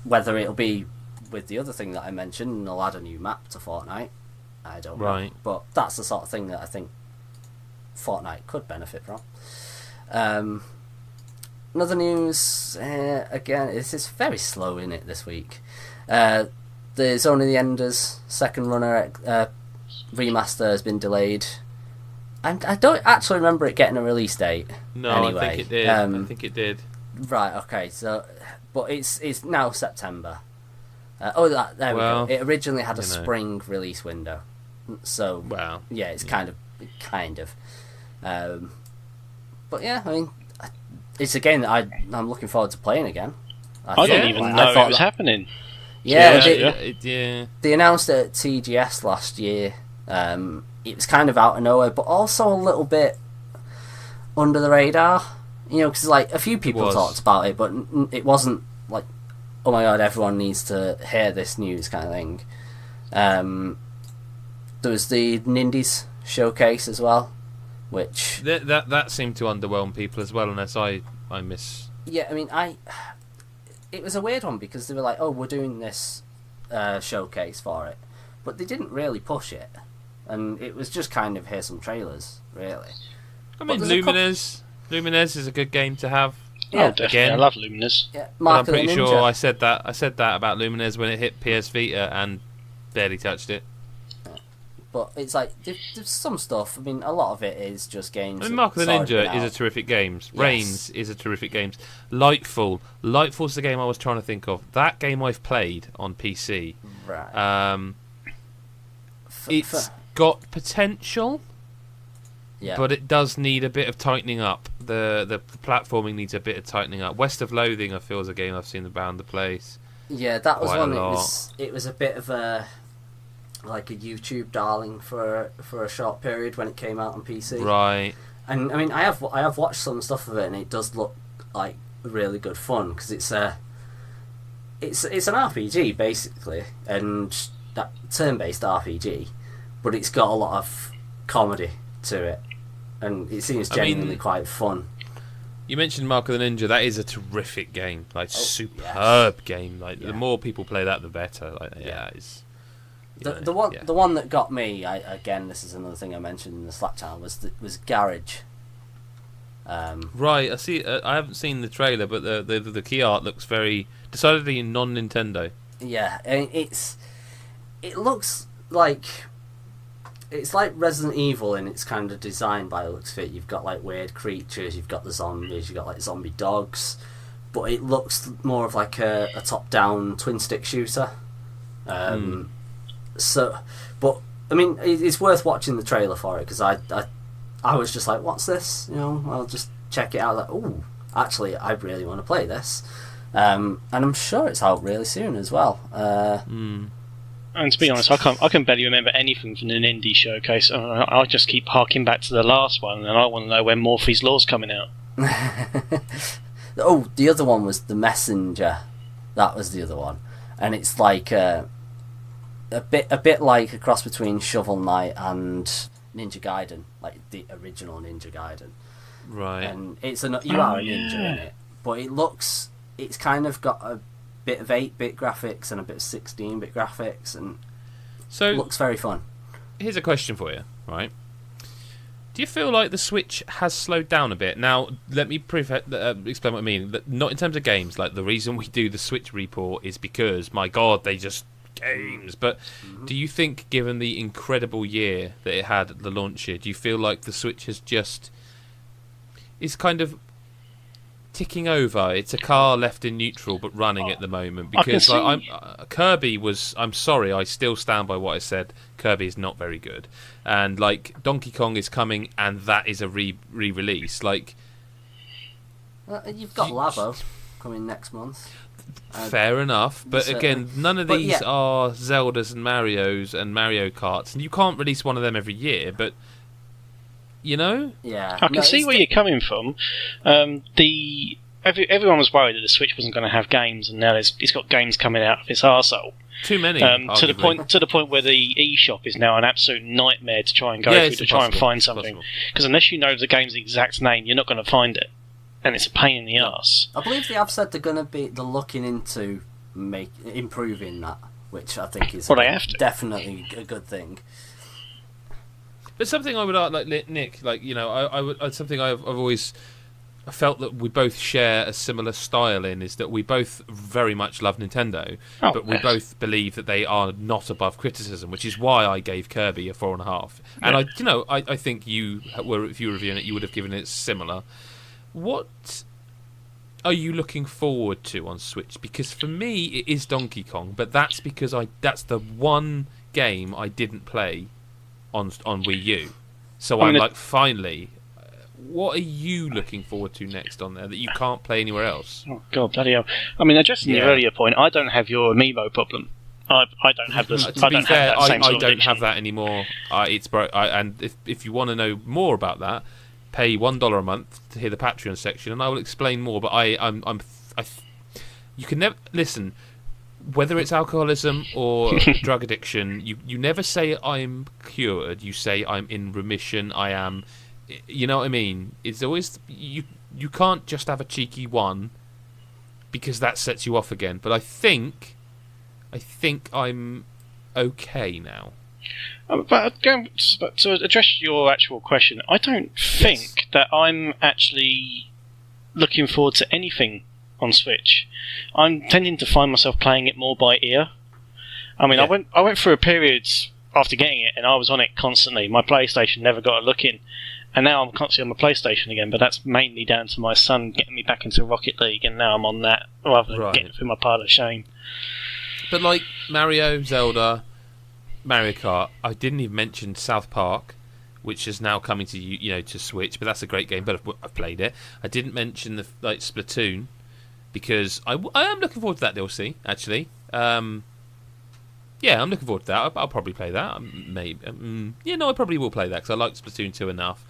Whether it'll be with the other thing that I mentioned, and they'll add a new map to Fortnite, I don't know. But that's the sort of thing that I think Fortnite could benefit from. Another news, again, it's very slow in it this week. There's Only the Enders second runner remaster has been delayed. And I don't actually remember it getting a release date. No, anyway. I think it did. I think it did. Right, okay, so... But it's now September. There we go. It originally had a spring release window. So, yeah, it's kind of... but yeah, I mean... It's a game that I'm looking forward to playing again. I didn't even know it was happening. Yeah, yeah. They announced it at TGS last year. It was kind of out of nowhere, but also a little bit under the radar. Because like a few people talked about it, but it wasn't like, oh my god, everyone needs to hear this news kind of thing. There was the Nindies showcase as well, which that seemed to underwhelm people as well, unless I miss. Yeah, I mean, it was a weird one because they were like, oh, we're doing this showcase for it, but they didn't really push it. And it was just kind of, here's some trailers, really. I mean, Lumines is a good game to have. Yeah, definitely. Again. I love Lumines. Yeah, I'm pretty sure I said that about Lumines when it hit PS Vita and barely touched it. But it's like, there's some stuff. I mean, a lot of it is just games. I mean, Mark of the Ninja is a terrific game. Yes. Reigns is a terrific game. Lightfall's the game I was trying to think of. That game I've played on PC. Right. It's got potential, but it does need a bit of tightening up. The platforming needs a bit of tightening up. West of Loathing, I feel, is a game I've seen around the place. Yeah, that was one. Lot. It was a bit of a YouTube darling for a short period when it came out on PC. Right. And I mean, I have watched some stuff of it, and it does look like really good fun because it's an RPG basically, and that turn-based RPG, but it's got a lot of comedy to it, and it seems genuinely quite fun. You mentioned Mark of the Ninja. That is a terrific game, superb game. The more people play that, the better. It's. The one that got me, again, this is another thing I mentioned in the Slack channel, was Garage. Right, I see. I haven't seen the trailer, but the key art looks very decidedly non-Nintendo. Yeah, and it looks like it's like Resident Evil in its kind of design by the looks of it. You've got like weird creatures, you've got the zombies, you've got like zombie dogs, but it looks more of like a top-down twin-stick shooter. So, but I mean, it's worth watching the trailer for it because I was just like, what's this? I'll just check it out. Like, oh, actually, I really want to play this, and I'm sure it's out really soon as well. And to be honest, I can barely remember anything from an indie showcase. I just keep harking back to the last one, and I want to know when Morphe's Law's coming out. Oh, the other one was The Messenger. That was the other one, and it's like a bit like a cross between Shovel Knight and Ninja Gaiden, like the original Ninja Gaiden. Right. And you are a ninja in it, but it's kind of got a bit of 8-bit graphics and a bit of 16-bit graphics, and so it looks very fun. Here's a question for you, right? Do you feel like the Switch has slowed down a bit? Now, let me explain what I mean. Not in terms of games. Like, the reason we do the Switch report is because, my God, they just games. But do you think, given the incredible year that it had at the launch year, do you feel like the Switch has is kind of ticking over? It's a car left in neutral but running at the moment, because Kirby was, I'm sorry, I still stand by what I said. Kirby is not very good, and like Donkey Kong is coming, and that is a re-release. Like, you've got Labo coming next month. Fair enough, but again, none of these are Zeldas and Marios and Mario Karts, and you can't release one of them every year. But you know, I can see where you're coming from. Everyone was worried that the Switch wasn't going to have games, and now it's got games coming out of its arsehole. Too many, to the point where the eShop is now an absolute nightmare to try and go through to try and find something. Because unless you know the game's exact name, you're not going to find it, and it's a pain in the arse. I believe they have said they're looking into improving that, which I think is definitely a good thing. But something I would like Nick, like, you know, I would something I've always felt that we both share a similar style in is that we both very much love Nintendo, but we both believe that they are not above criticism, which is why I gave Kirby a 4.5. And I think if you were reviewing it, you would have given it similar. What are you looking forward to on Switch? Because for me, it is Donkey Kong, but that's because that's the one game I didn't play on Wii U. So I'm like, finally. What are you looking forward to next on there that you can't play anywhere else? Oh God, bloody hell! I mean, addressing the earlier point, I don't have your amiibo problem. I don't have this. To be fair, I don't have that anymore. And if you want to know more about that, pay $1 a month to hear the Patreon section, and I will explain more. But you can never listen. Whether it's alcoholism or drug addiction, you never say I'm cured. You say I'm in remission. I am. You know what I mean? It's always you can't just have a cheeky one, because that sets you off again. But I think I'm okay now. But to address your actual question, I don't think that I'm actually looking forward to anything on Switch. I'm tending to find myself playing it more by ear. I mean, I went through a period after getting it, and I was on it constantly. My PlayStation never got a look in. And now I'm constantly on my PlayStation again, but that's mainly down to my son getting me back into Rocket League, and now I'm on that rather than getting through my pile of shame. But like Mario, Zelda, Mario Kart, I didn't even mention South Park, which is now coming to to Switch, but that's a great game. But I've played it. I didn't mention the Splatoon, because I am looking forward to that DLC actually. Yeah, I'm looking forward to that. I'll probably play that. Maybe. I probably will play that because I liked Splatoon 2 enough.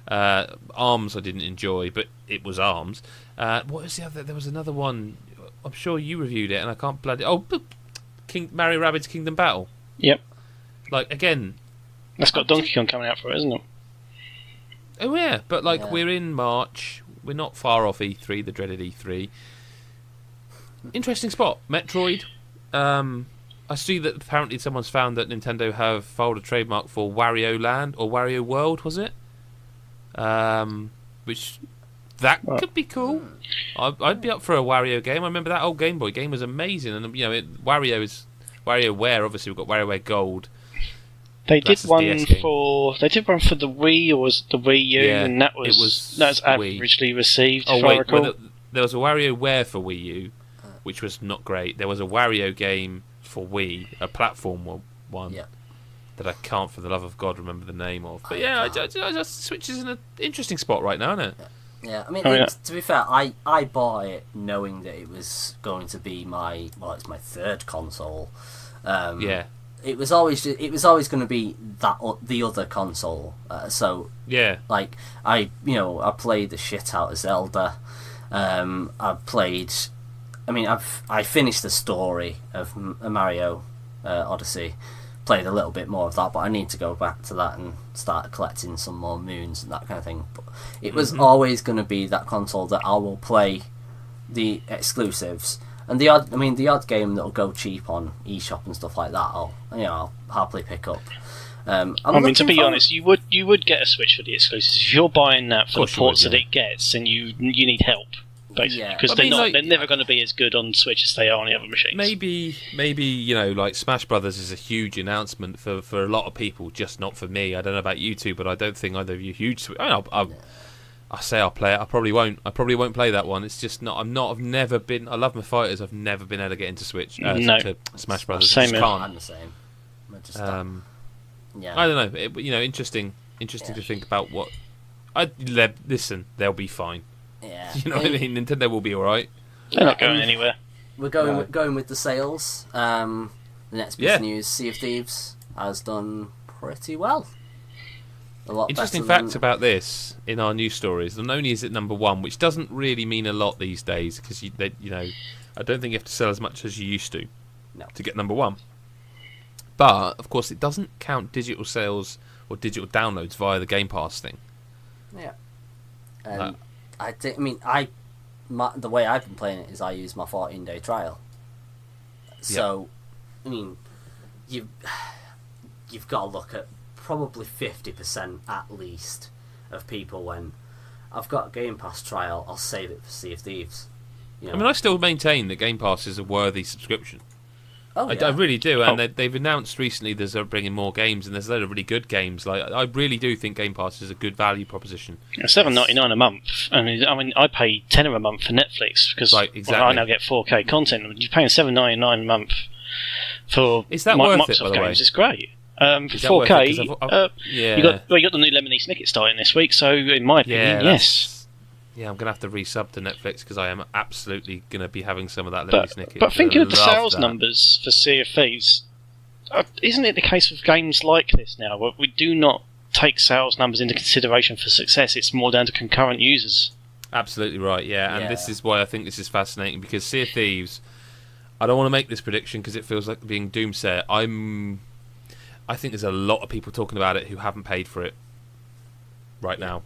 Arms I didn't enjoy, but it was Arms. What was the other? There was another one. I'm sure you reviewed it, and I can't bloody. Mario Rabbids Kingdom Battle. Yep. Like, again. That's got Donkey Kong coming out for it, isn't it? Oh, yeah. But, we're in March. We're not far off E3, the dreaded E3. Interesting spot. Metroid. I see that apparently someone's found that Nintendo have filed a trademark for Wario Land, or Wario World, was it? Which could be cool. I'd be up for a Wario game. I remember that old Game Boy game was amazing, and WarioWare. Obviously, we've got WarioWare Gold. They did one for the Wii, or was it the Wii U, and that was averagely received. Oh wait, there was a WarioWare for Wii U, which was not great. There was a Wario game for Wii, a platform one that I can't for the love of God remember the name of. But I just Switch is in an interesting spot right now, isn't it? Yeah, I mean, to be fair, I bought it knowing that it was going to be it's my third console. It was always going to be the other console. I played the shit out of Zelda. I finished the story of Mario Odyssey, played a little bit more of that, but I need to go back to that and start collecting some more moons and that kind of thing. But it was always going to be that console that I will play the exclusives, and the odd game that'll go cheap on eShop and stuff like that. I'll happily pick up. To be honest, you would get a Switch for the exclusives. If you're buying that for the ports that it gets, then you need help. basically, Yeah. because I mean, like- they're never going to be as good on Switch as they are on the other machines. Maybe like Smash Brothers is a huge announcement for a lot of people, just not for me. I don't know about you two, but I don't think either of you huge. I say I'll play it. I probably won't. I probably won't play that one. It's just not. I've never been. I love my fighters. I've never been able to get into Switch. To Smash Brothers. Same I just here. can't. I'm the same. I just I don't know. Interesting to think about what. Listen, they'll be fine. Yeah. You know what I mean? Nintendo will be all right. They're not going anywhere. We're going with the sales. The next piece of news: Sea of Thieves has done pretty well. A lot Interesting better facts about this in our news stories. Not only is it number one, which doesn't really mean a lot these days, because I don't think you have to sell as much as you used to to get number one. But of course, it doesn't count digital sales or digital downloads via the Game Pass thing. Yeah. The way I've been playing it is I use my 14-day trial. So, I mean, you've got to look at probably 50% at least of people when I've got a Game Pass trial, I'll save it for Sea of Thieves. I mean, I still maintain that Game Pass is a worthy subscription. Oh, yeah. I really do, and they've announced recently they're bringing more games, and there's a load of really good games. Like, I really do think Game Pass is a good value proposition. $7.99 a month. I mean, I pay $10 a month for Netflix because exactly. I now get 4K content. You're paying $7.99 a month for is that worth Microsoft it, by the games. way? It's great. For 4K, you got the new Lemony Snicket starting this week. So, in my opinion, yes. Yeah, I'm going to have to resub to Netflix because I am absolutely going to be having some of that Lemony Snicket. But thinking of the sales numbers for Sea of Thieves, isn't it the case with games like this now, where we do not take sales numbers into consideration for success? It's more down to concurrent users. Absolutely right, yeah. And this is why I think this is fascinating, because Sea of Thieves, I don't want to make this prediction because it feels like being doomsayer. I think there's a lot of people talking about it who haven't paid for it right now.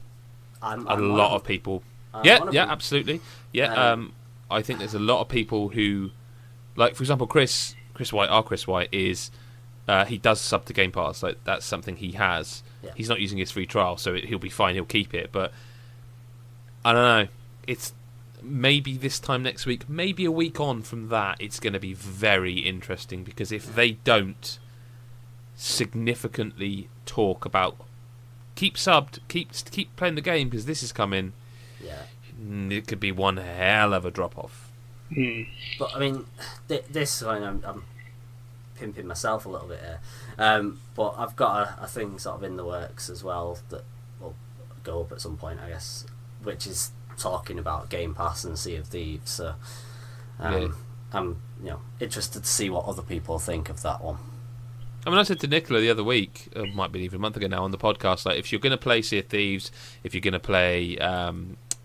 I'm a lot of people. Absolutely. Yeah, I think there's a lot of people who, like, for example, Chris White is, he does sub to Game Pass. Like, that's something he has. Yeah. He's not using his free trial, so he'll be fine. He'll keep it. But I don't know. It's maybe this time next week, maybe a week on from that, it's going to be very interesting, because if they don't significantly talk about keep subbed, keep playing the game because this is coming. Yeah, it could be one hell of a drop off. But I mean, I'm pimping myself a little bit here. But I've got a thing sort of in the works as well that will go up at some point, I guess, which is talking about Game Pass and Sea of Thieves. So I'm interested to see what other people think of that one. I mean, I said to Nicola the other week, it might be even a month ago now, on the podcast, like, if you're going to play Sea of Thieves, if you're going to play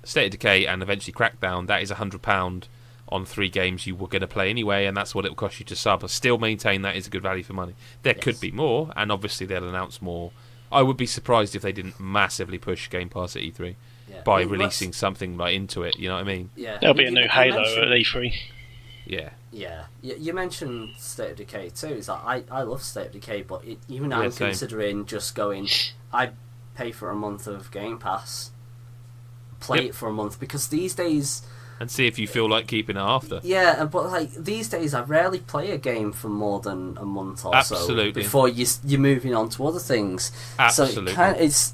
State of Decay and eventually Crackdown, that is £100 on 3 games you were going to play anyway, and that's what it will cost you to sub. I still maintain that is a good value for money. There could be more, and obviously they'll announce more. I would be surprised if they didn't massively push Game Pass at E3 by releasing something like into it, you know what I mean? Yeah. There'll be a new Halo at E3. Yeah. Yeah, you mentioned State of Decay too. It's like I love State of Decay, but even I'm considering just going. I pay for a month of Game Pass, play it for a month, because these days, and see if you feel like keeping it after. Yeah, but like these days, I rarely play a game for more than a month or so before you're moving on to other things. Absolutely. So it's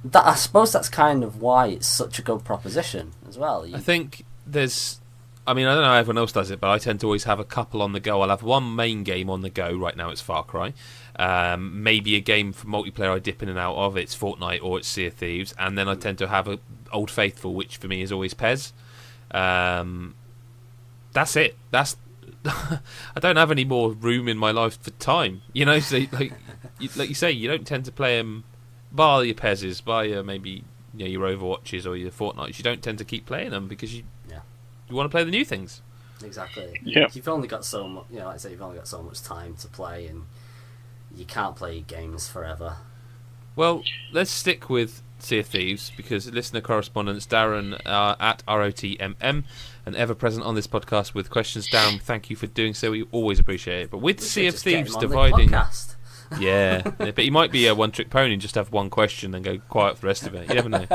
that. I suppose that's kind of why it's such a good proposition as well. I think there's. I mean, I don't know how everyone else does it, but I tend to always have a couple on the go. I'll have one main game on the go. Right now it's Far Cry. Maybe a game for multiplayer I dip in and out of. It's Fortnite or it's Sea of Thieves. And then I tend to have a Old Faithful, which for me is always PES. That's it. That's I don't have any more room in my life for time. You know, so like you say, you don't tend to play them, bar your PESs, bar your maybe your Overwatches or your Fortnites. You don't tend to keep playing them because you want to play the new things. Exactly. Yeah. You've only got so much. Like I say, you've only got so much time to play, and you can't play games forever. Well, let's stick with Sea of Thieves, because listener correspondents Darren at ROTMM, and ever present on this podcast with questions. Darren, thank you for doing so. We always appreciate it. But with Sea of Thieves dividing, but he might be a one-trick pony and just have one question and go quiet for the rest of it. You never know.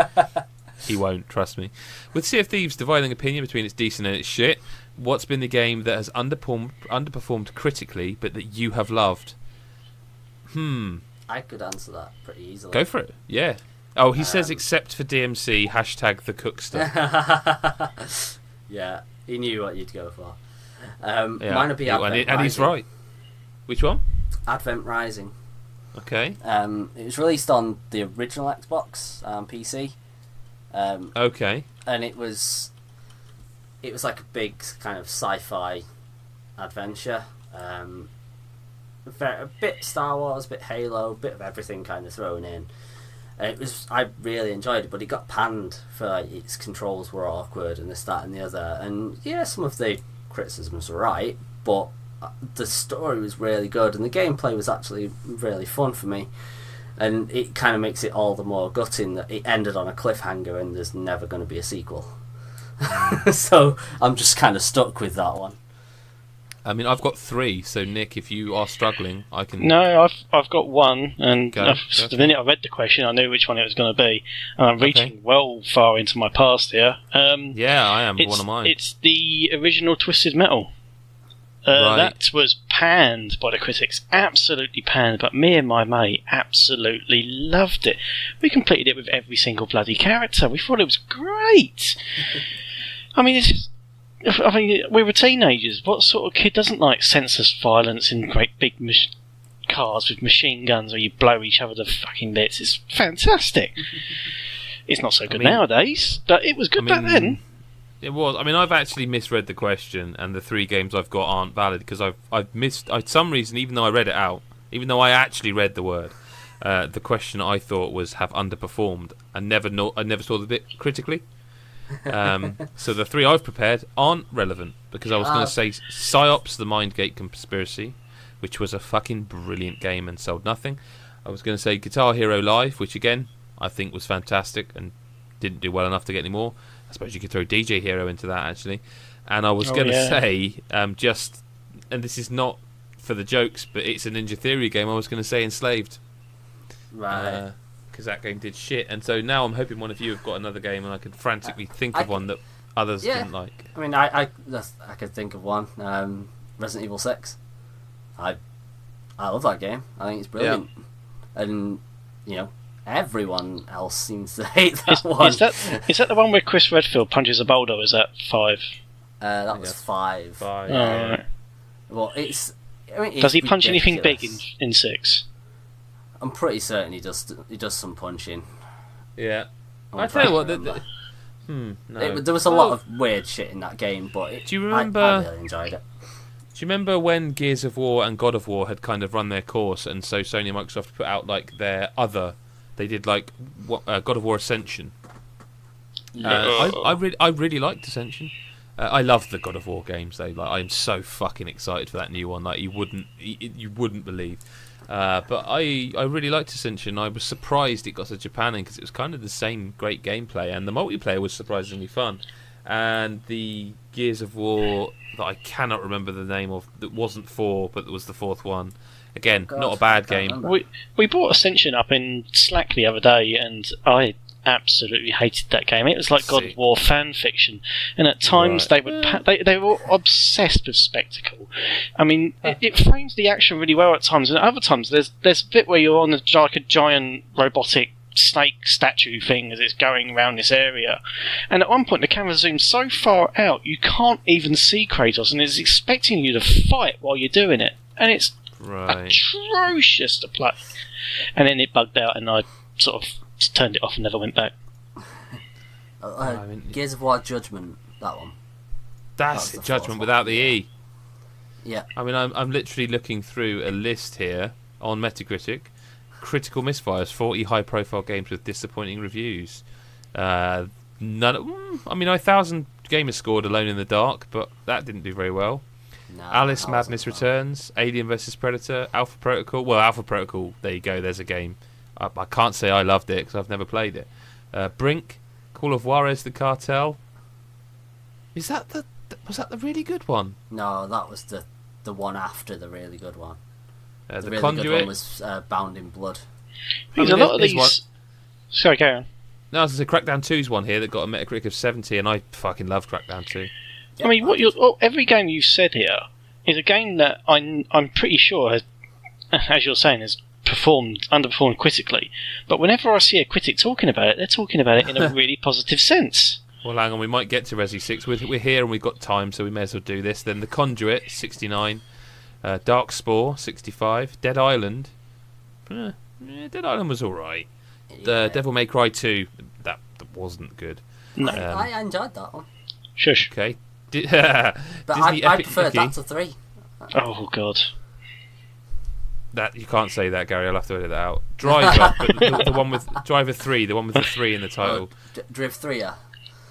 He won't, trust me. With Sea of Thieves dividing opinion between its decent and its shit, what's been the game that has underperformed critically, but that you have loved? I could answer that pretty easily. Go for it. Yeah. Oh, he says except for DMC, hashtag the cook stuff. Yeah, he knew what you'd go for. Yeah. Mine would be Advent Rising. And he's right. Which one? Advent Rising. Okay. It was released on the original Xbox PC. Okay. And it was like a big kind of sci-fi adventure. A bit Star Wars, a bit Halo, a bit of everything kind of thrown in. I really enjoyed it, but it got panned for like, its controls were awkward and this, that, and the other. And yeah, some of the criticisms were right, but the story was really good, and the gameplay was actually really fun for me. And it kind of makes it all the more gutting that it ended on a cliffhanger and there's never going to be a sequel. So I'm just kind of stuck with that one. I mean, I've got 3, so Nick, if you are struggling, I can... No, I've got one, and Go. The minute I read the question, I knew which one it was going to be, and I'm reaching well far into my past here. Yeah, I am, one of mine. It's the original Twisted Metal. Right. That was panned by the critics, absolutely panned, but me and my mate absolutely loved it. We completed it with every single bloody character. We thought it was great. I mean, we were teenagers. What sort of kid doesn't like senseless violence in great big cars with machine guns where you blow each other to fucking bits? It's fantastic. It's not so good nowadays, but it was good back then. It was. I mean, I've actually misread the question, and the 3 games I've got aren't valid because I've missed. For some reason, even though I read it out, even though I actually read the word, the question I thought was have underperformed. I never saw the bit critically. So the 3 I've prepared aren't relevant because I was going to say Psyops: The Mindgate Conspiracy, which was a fucking brilliant game and sold nothing. I was going to say Guitar Hero Live, which again I think was fantastic and didn't do well enough to get any more. I suppose you could throw DJ Hero into that actually. And I was going to say and this is not for the jokes, but it's a Ninja Theory game. I was going to say Enslaved. Right. Because that game did shit, and so now I'm hoping one of you have got another game, and I can frantically think of one that others didn't like. I mean, I could think of one. Resident Evil 6. I love that game. I think it's brilliant, and everyone else seems to hate that one. Is that the one where Chris Redfield punches a boulder? Or is that 5? That was 5. 5. Oh, right. Well, it's. I mean, does he punch ridiculous. anything big in 6? I'm pretty certain he does some punching. Yeah. I tell you what, no. There was a lot of weird shit in that game, but do you remember? I really enjoyed it. Do you remember when Gears of War and God of War had kind of run their course, and so Sony and Microsoft put out like their other? They did like God of War Ascension. I really liked Ascension. I love the God of War games though. Like I'm so fucking excited for that new one. Like you wouldn't believe. But I really liked Ascension. I was surprised it got such a panning because it was kind of the same great gameplay, and the multiplayer was surprisingly fun. And the Gears of War that I cannot remember the name of, that wasn't 4 but that was the 4th one. Again, not a bad game. We brought Ascension up in Slack the other day, and I absolutely hated that game. It was like God of War fan fiction, and at times they were obsessed with spectacle. I mean, it frames the action really well at times, and at other times there's a bit where you're on a giant robotic snake statue thing as it's going around this area, and at one point the camera zooms so far out you can't even see Kratos, and it's expecting you to fight while you're doing it, and it's atrocious to play. And then it bugged out, and I sort of turned it off and never went back. Gears of War Judgment, that one. That's Judgment without the E. Yeah. I mean, I'm literally looking through a list here on Metacritic. Critical misfires, 40 high-profile games with disappointing reviews. I mean, 1,000 gamers scored Alone in the Dark, but that didn't do very well. No, Alice Madness Returns, Alien vs Predator, Alpha Protocol. Well, Alpha Protocol, there you go, there's a game. I can't say I loved it because I've never played it. Brink, Call of Juarez the Cartel. Was that the really good one? No, that was the one after the really good one. The really Conduit good one was Bound in Blood. There's a lot of these. Sorry, carry on. No, there's a Crackdown 2's one here that got a Metacritic of 70, and I fucking love Crackdown 2. I mean, every game you've said here is a game that I'm pretty sure has, as you're saying, has underperformed critically. But whenever I see a critic talking about it, they're talking about it in a really positive sense. Well, hang on, we might get to Resi 6. We're here and we've got time, so we may as well do this. Then The Conduit, 69. Dark Spore, 65. Dead Island. Dead Island was alright. Devil May Cry 2, that wasn't good. No. I enjoyed that one. Shush. Okay. But I preferred that to 3. Oh, God. That you can't say that, Gary. I'll have to edit that out. Driver, but the one with Driver 3, the one with the 3 in the title. Drift 3, yeah.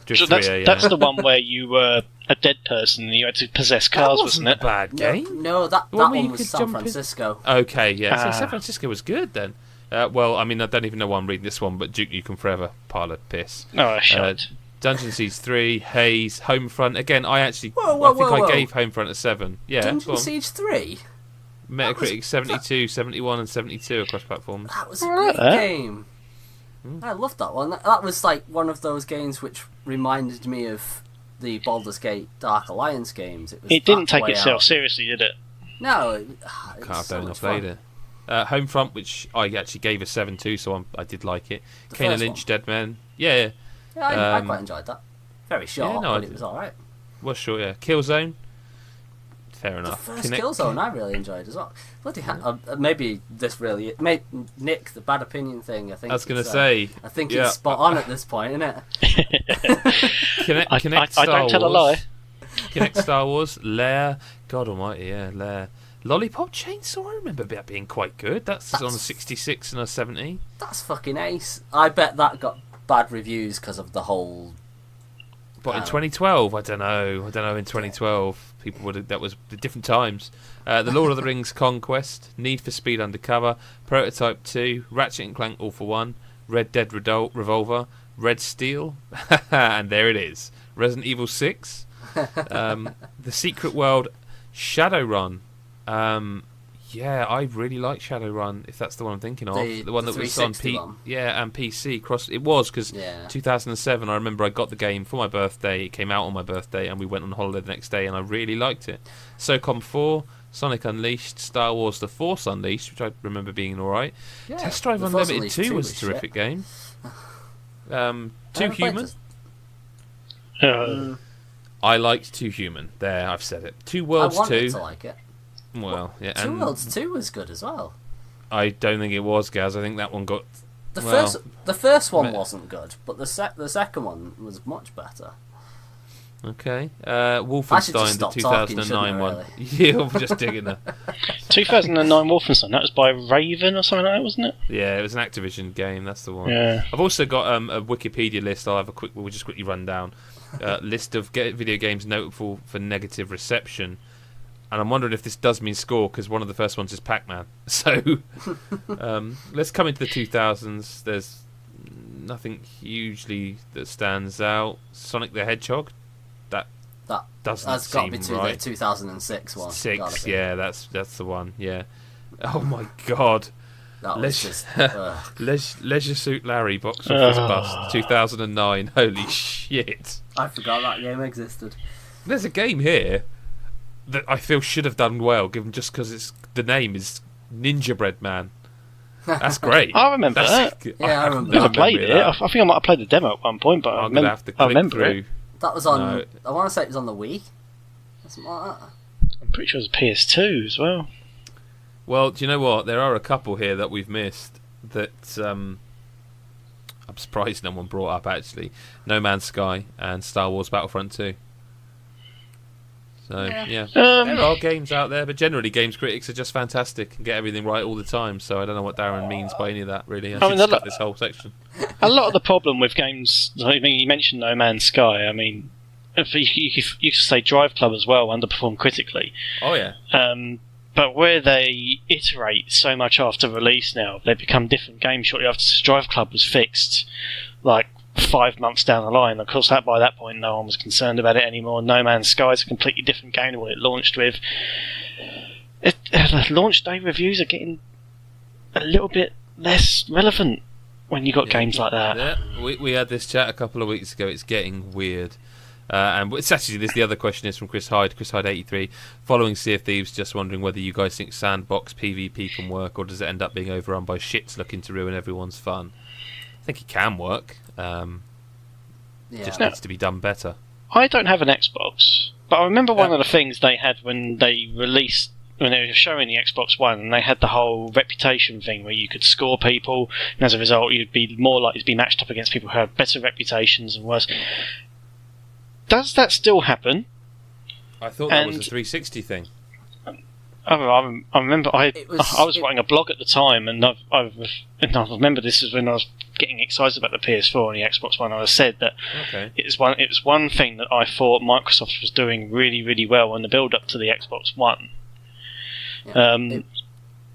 Drift So 3, that's the one where you were a dead person and you had to possess cars, wasn't it? A bad game. No, that one was San Francisco. Okay, yeah. So San Francisco was good then. Well, I mean, I don't even know why I'm reading this one, but Duke Nukem Forever, pile of piss. Oh, shit. Dungeon Siege 3, Haze, Homefront. Again, I think Whoa. I gave Homefront a 7. Yeah, Dungeon Siege 3? Metacritic 72, 71 and 72 across platforms. That was a great game. I loved that one. That was like one of those games which reminded me of the Baldur's Gate Dark Alliance games. It didn't take itself seriously, did it? No. Can't have I played it. Homefront, which I actually gave a 7 to, so I did like it. Kane and Lynch, Dead Man. Yeah. I quite enjoyed that. Very short, but it was alright. Was short, yeah. Killzone. Fair enough. The first Killzone I really enjoyed as well. Bloody hell. Maybe this really... Nick, the bad opinion thing, I think... I was going to say... I think it's spot on at this point, isn't it? I don't tell a lie. Kinect Star Wars, Lair... God almighty, yeah, Lair. Lollipop Chainsaw, I remember that being quite good. That's on a 66 and a 70. That's fucking ace. I bet that got bad reviews because of the whole... But in 2012, I don't know. In 2012, people would have, that was the different times. The Lord of the Rings Conquest, Need for Speed Undercover, Prototype 2, Ratchet and Clank All for One, Red Dead Revolver, Red Steel, and there it is. Resident Evil 6, The Secret World, Shadowrun. Yeah, I really like Shadowrun, if that's the one I'm thinking of. The one that was on and PC. It was, because 2007, I remember I got the game for my birthday, it came out on my birthday, and we went on holiday the next day, and I really liked it. SOCOM 4, Sonic Unleashed, Star Wars The Force Unleashed, which I remember being alright. Yeah, Test Drive Unlimited 2 was a terrific game. Too Human. I liked Too Human. There, I've said it. Two Worlds 2. I wanted to like it. Well, yeah. Two Worlds 2 was good as well. I don't think it was, Gaz. I think that one got... The first one wasn't good, but the second one was much better. Okay. Wolfenstein, the 2009 one. Really? Yeah, I'm just digging there. 2009 Wolfenstein, that was by Raven or something like that, wasn't it? Yeah, it was an Activision game, that's the one. Yeah. I've also got a Wikipedia list. We'll just quickly run down. List of video games notable for negative reception. And I'm wondering if this does mean score, because one of the first ones is Pac-Man. So, let's come into the 2000s. There's nothing hugely that stands out. Sonic the Hedgehog, that doesn't that's seem got to be right. The 2006 one. 6, yeah, that's the one. Yeah. Oh my God. That was just Leisure Suit Larry box office bust 2009. Holy shit! I forgot that game existed. There's a game here that I feel should have done well, given just because the name is Ninja Bread Man. That's great. I remember that. Yeah, I remember. Never played it. I think I might have played the demo at one point, but I'm gonna have to click through. It. That was on. No. I want to say it was on the Wii. Something like that. I'm pretty sure it was PS2 as well. Well, do you know what? There are a couple here that we've missed that I'm surprised no one brought up, actually. No Man's Sky and Star Wars Battlefront 2. So, yeah. There are games out there, but generally games critics are just fantastic and get everything right all the time, so I don't know what Darren means by any of that, really. I should cut this whole section. A lot of the problem with games, I mean, you mentioned No Man's Sky, I mean, you could say Drive Club as well, underperformed critically. Oh, yeah. But where they iterate so much after release now, they become different games shortly after. Drive Club was fixed like 5 months down the line. Of course, by that point, no one was concerned about it anymore. No Man's Sky is a completely different game to what it launched with. Launch day reviews are getting a little bit less relevant. when you got games like that. Yeah, we had this chat a couple of weeks ago. It's getting weird. And it's actually the other question is from Chris Hyde 83. Following Sea of Thieves, just wondering whether you guys think sandbox PvP can work, or does it end up being overrun by shits looking to ruin everyone's fun? I think it can work. Just needs to be done better. I don't have an Xbox, but I remember one of the things they had when they were showing the Xbox One, and they had the whole reputation thing where you could score people, and as a result you'd be more likely to be matched up against people who had better reputations and worse. Does that still happen? I thought that was a 360 thing. I remember I was writing a blog at the time, and I remember this is when I was getting excited about the PS4 and the Xbox One. I said that it was one thing that I thought Microsoft was doing really, really well in the build up to the Xbox One. Yeah,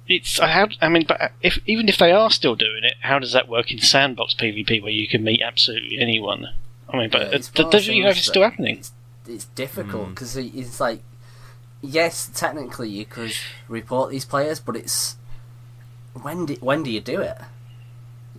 but even if they are still doing it, how does that work in sandbox PvP where you can meet absolutely anyone? I mean, but does it know if it's still happening? It's difficult because it's like, yes, technically you could report these players, but it's when do you do it?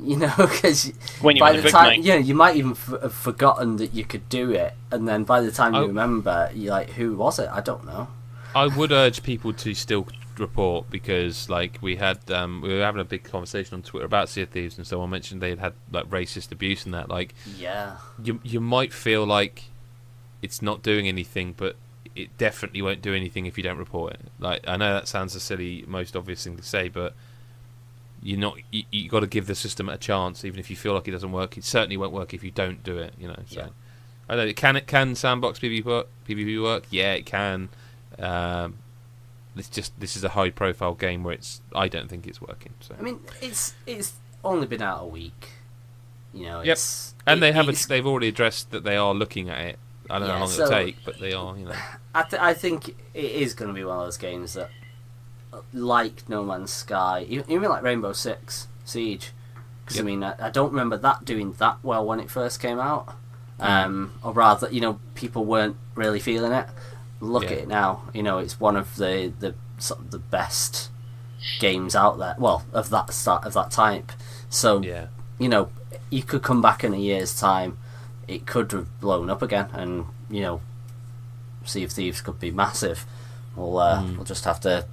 You know, because by the time you might even have forgotten that you could do it, and then by the time you remember, you're like, who was it? I don't know. I would urge people to still report, because like we were having a big conversation on Twitter about Sea of Thieves, and someone mentioned they had like racist abuse and that. Like, you might feel like it's not doing anything, but it definitely won't do anything if you don't report it. Like, I know that sounds a silly, most obvious thing to say, but you got to give the system a chance, even if you feel like it doesn't work. It certainly won't work if you don't do it. You know, so I know can sandbox PvP work? Yeah, it can. This is a high profile game where I don't think it's working. So I mean, it's only been out a week. You know, they've already addressed that they are looking at it. I don't know how long it'll take, but they are. You know, I think it is going to be one of those games that, like No Man's Sky, even like Rainbow Six Siege, because I mean, I don't remember that doing that well when it first came out, or rather, you know, people weren't really feeling it. Look at it now. You know, it's one of the sort of the best games out there. Well, of that type. So you know, you could come back in a year's time. It could have blown up again, and you know, Sea of Thieves could be massive. We'll just have to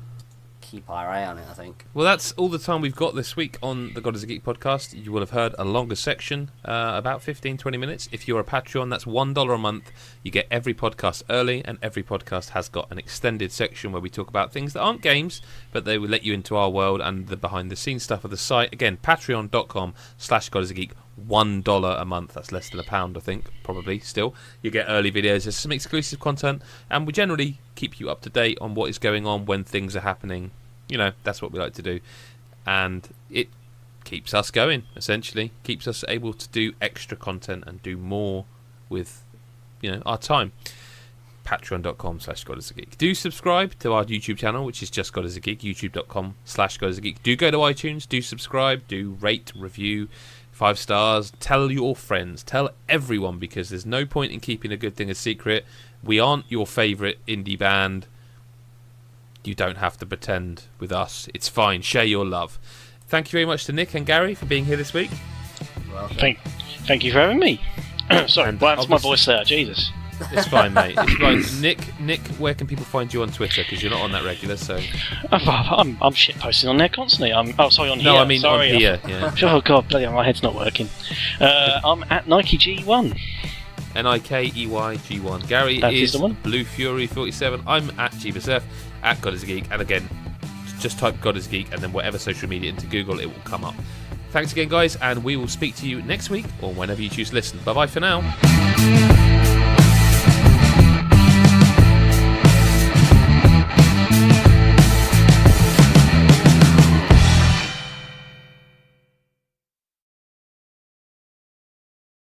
keep our eye on it, I think. Well, that's all the time we've got this week on the God is a Geek podcast. You will have heard a longer section, about 15-20 minutes. If you're a Patreon, that's $1 a month. You get every podcast early, and every podcast has got an extended section where we talk about things that aren't games, but they will let you into our world and the behind-the-scenes stuff of the site. Again, patreon.com/GodIsAGeek, $1 a month. That's less than £1, I think, probably, still. You get early videos, there's some exclusive content, and we generally keep you up to date on what is going on when things are happening. You know, that's what we like to do, and it keeps us going, essentially. Keeps us able to do extra content and do more with, you know, our time. Patreon.com/GodIsAGeek. Do subscribe to our YouTube channel, which is just God is a Geek, youtube.com/GodIsAGeek. Do go to iTunes, do subscribe, do rate, review, 5 stars, tell your friends, tell everyone, because there's no point in keeping a good thing a secret. We aren't your favourite indie band. You don't have to pretend with us. It's fine. Share your love. Thank you very much to Nick and Gary for being here this week. Well, thank you for having me. Sorry, that's my voice there. Jesus. It's fine, mate. It's fine. Nick, where can people find you on Twitter? Because you're not on that regular, so. I'm shit posting on there constantly. On here. No, I mean sorry. on here. Yeah. Oh god, bloody hell, my head's not working. I'm at Nike G1. NIKEYG1. Gary is Blue Fury 47. I'm at GBSF, at God is a Geek, and again, just type God is a Geek and then whatever social media into Google, it will come up. Thanks again, guys, and we will speak to you next week or whenever you choose to listen. Bye bye for now.